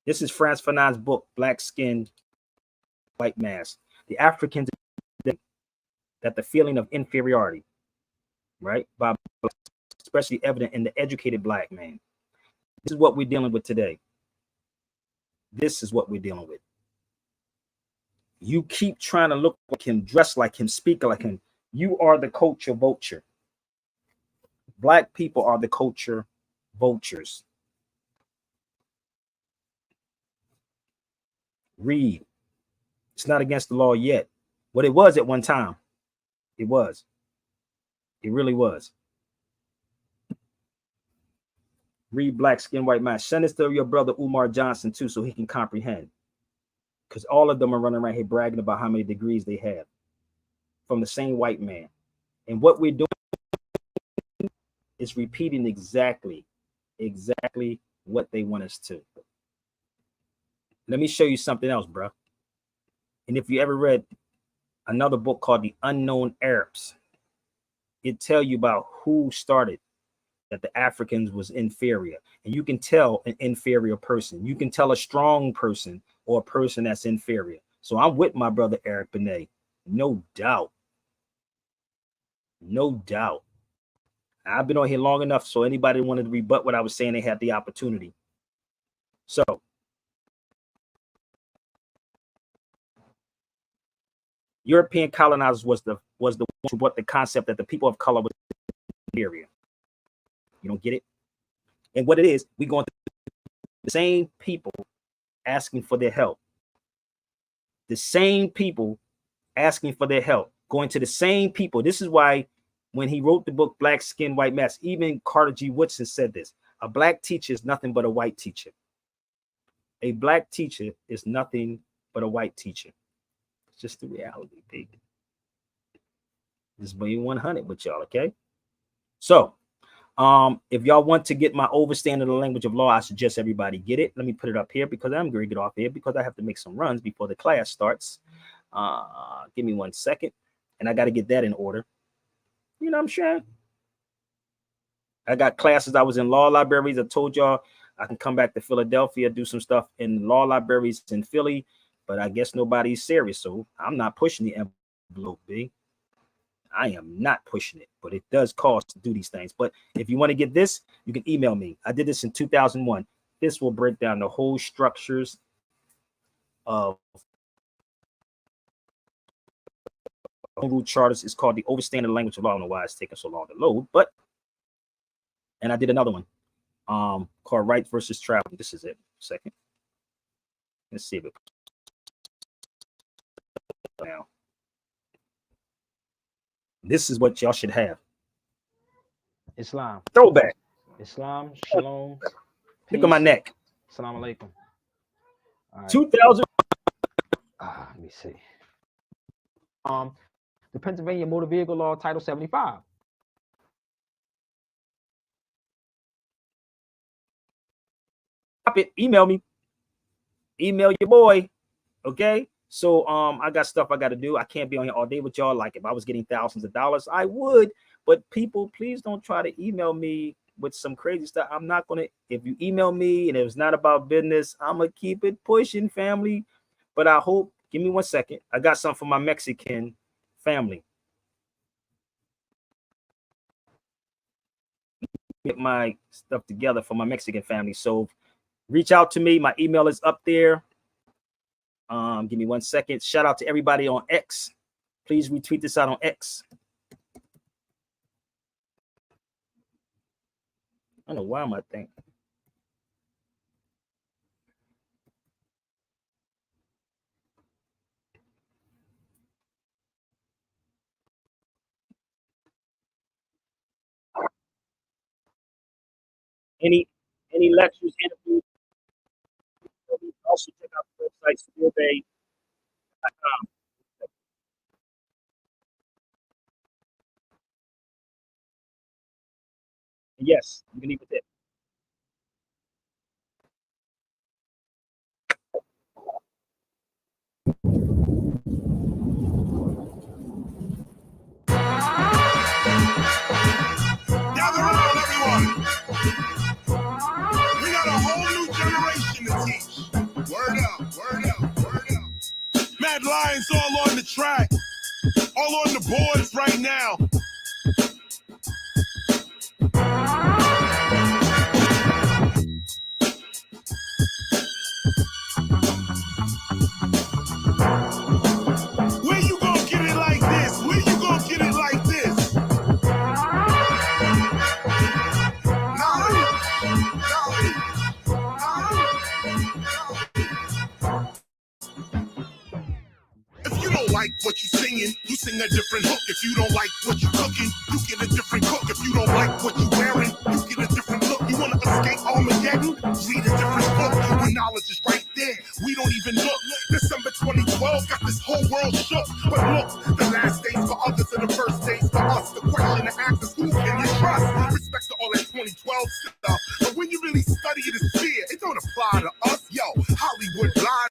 This is Frantz Fanon's book, Black Skin, White Mask. The Africans, that the feeling of inferiority, right, by especially evident in the educated black man. This is what we're dealing with today. This is what we're dealing with. You keep trying to look like him, dress like him, speak like him. You are the culture vulture. Black people are the culture vultures. Read. It's not against the law yet. What it was at one time. It was. It really was. Read Black Skin, White Mask. Send this to your brother Umar Johnson too, so he can comprehend. Because all of them are running around here bragging about how many degrees they have from the same white man. And what we're doing is repeating exactly what they want us to. Let me show you something else, bro. And if you ever read another book called The Unknown Arabs, it tell you about who started that the Africans was inferior. And you can tell an inferior person. You can tell a strong person or a person that's inferior. So I'm with my brother Eric Benet. No doubt. No doubt. I've been on here long enough, so anybody wanted to rebut what I was saying, they had the opportunity. So European colonizers was the ones who brought the concept that the people of color was superior. You don't get it? And what it is, we going to the same people asking for their help. The same people asking for their help, going to the same people. This is why when he wrote the book Black Skin, White Mask, even Carter G. Woodson said this: a black teacher is nothing but a white teacher. A black teacher is nothing but a white teacher. It's just the reality, baby. This is being 100 with y'all, okay? So, if y'all want to get my overstanding the language of law, I suggest everybody get it. Let me put it up here because I'm going to get off here because I have to make some runs before the class starts. Give me 1 second, and I got to get that in order. You know what I'm saying? I got classes. I was in law libraries. I told y'all I can come back to Philadelphia, do some stuff in law libraries in Philly, but I guess nobody's serious, so I'm not pushing the envelope, B. I am not pushing it, but it does cost to do these things. But if you want to get this, you can email me. I did this in 2001. This will break down the whole structures of home rule charters. It's called the Overstanding the Language of Law. I don't know why it's taking so long to load, but and I did another one called Right versus Travel. This is it. Second. Let's see if it now. This is what y'all should have. Islam. Throwback. Islam. Shalom. Look at my neck. Assalamu alaikum. Right. 2000. Let me see. The Pennsylvania Motor Vehicle Law, Title 75. Email me. Email your boy. Okay. So I got stuff I got to do. I can't be on here all day with y'all. Like if I was getting thousands of dollars, I would. But people, please don't try to email me with some crazy stuff. I'm not gonna. If you email me and it's not about business, I'm gonna keep it pushing, family. But I hope. Give me 1 second. I got something for my Mexican family. Get my stuff together for my Mexican family. So reach out to me. My email is up there. Give me 1 second. Shout out to everybody on X. Please retweet this out on X. I don't know why am I thinking. Any lectures, interviews, also check out the website steelbay.com. Yes, you can leave it there. Gather around, everyone. We got a whole new generation to teach. Word up, word up, word up. Mad Lions all on the track, all on the boards right now. Where you gonna get it like this? Where you gonna get it like this? If you don't like what you singing, you sing a different hook. If you don't like what you cooking, you get a different cook. If you don't like what you wearing, you get a different look. You wanna escape Armageddon? Read a different book. When knowledge is right there, we don't even look. December 2012 got this whole world shook. But look, the last days for others are the first days for us. The question to ask is who can you trust? Respect to all that 2012 stuff. But when you really study it and see it, it don't apply to us. Yo, Hollywood lies.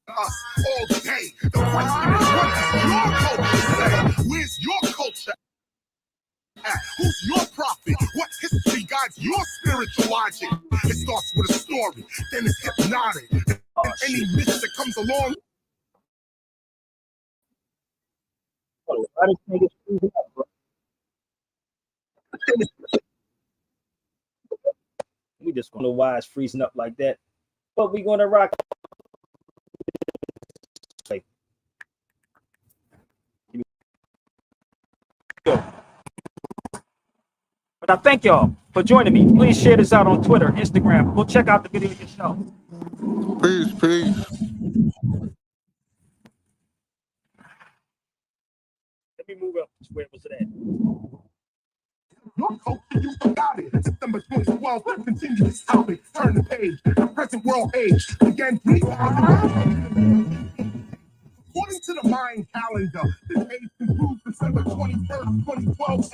Us all day. The question is, what does your culture say? Where's your culture at? Who's your prophet? What history guides your spiritual logic? It starts with a story, then it's hypnotic. And any myth that comes along. We just don't know why it's freezing up like that. But we're gonna rock But I thank y'all for joining me. Please share this out on Twitter, Instagram. Go check out the video yourself. Peace, peace. Let me move up. Where was it at? Your culture, you forgot it. September 2012, let's continue this topic. Turn the page. The present world age began 3,000. According to the Mayan calendar, this age concludes December 21st, 2012 AD.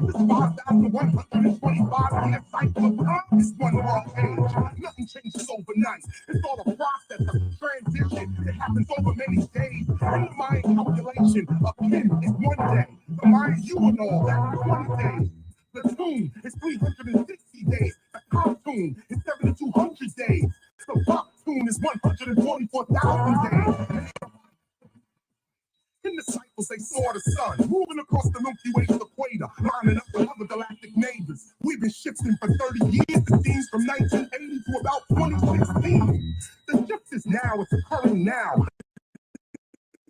This 5,125-year cycle of time is one world age. Nothing changes overnight. It's all a process of transition. It happens over many days. In the Mayan calculation, a kin is 1 day. The Mayan all that's 20 days. The tune is 360 days. The cartoon is 7,200 days. The rock tune is 124,000 days. In the cycles, they saw the sun moving across the Milky Way equator, lining up with other galactic neighbors. We've been shifting for 30 years, it seems, from 1980 to about 2016. The shift is now, it's occurring now.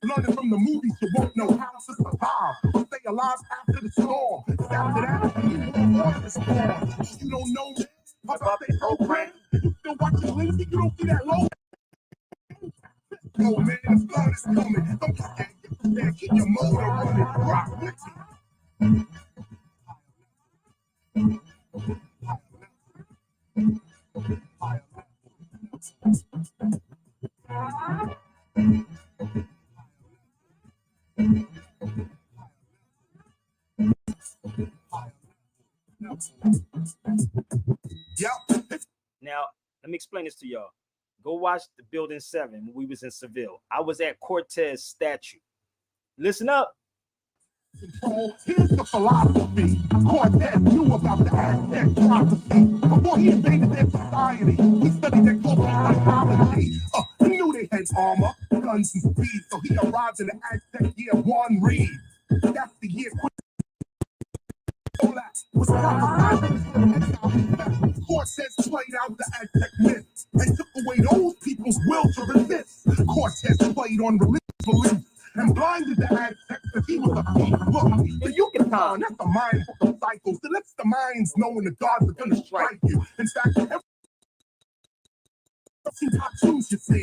Learning from the movies, you won't know how to survive or stay alive after the storm. After that, you won't want to storm. You don't know about their program. You still watching Lindsay, you don't see that low. Oh man, the flood is coming. Don't get scared, get prepared, keep your motor running. Rock with Now, let me explain this to y'all. Go watch the Building 7 when we was in Seville. I was at Cortez statue. Listen up. Here's the philosophy. Cortez knew about the Aztec prophecy. Before he invaded their society, he studied their cultural psychology. He knew they had armor, guns, and speed, so he arrived in the Aztec year 1 read. That's the year was Cortez played out the Aztec myth and took away those people's will to resist. Cortez played on religious beliefs and blinded the Aztecs that he was a thief. Look, the Yucatan, that's the mind book of cycles that lets the minds know when the gods are going to strike you. In fact, every cartoons you see,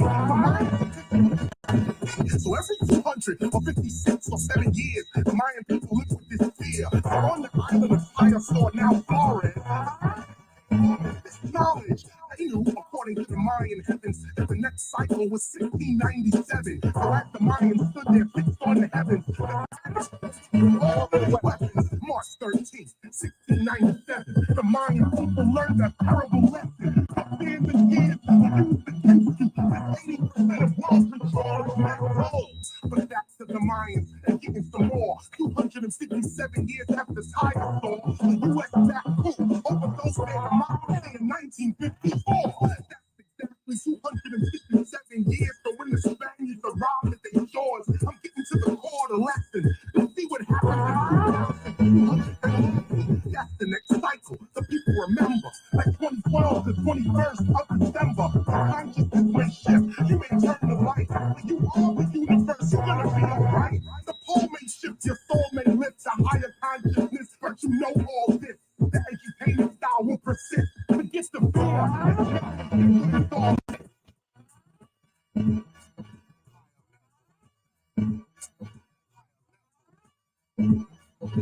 so every 256 or 7 years, the Mayan people live with this fear. On the island of Firestore, now Florida, this knowledge, they knew, according to the Mayan heavens, that the next cycle was 1697. So as the Mayans stood there fixed on the heavens, all their weapons, March 13th, 1697, the Mayan people learned a terrible lesson. Years and years, we used against you. 80% of world control is not gold. But that's to the Mayans and getting some more. 257 years after this higher storm, the U.S. back coup overdosed their democracy in 1954. That's exactly 257 years. So when the Spaniards arrived at their shores, I'm getting to the core of the lesson. Let's see what happens in 2011. That's the next cycle. The people remember, like 2012 to 21st of December. The consciousness may shift. You may turn the light, but you are the universe. You're gonna be alright. The pole may shift, your soul may lift to higher consciousness, but you know all this. The educated style will persist. Forget the fear.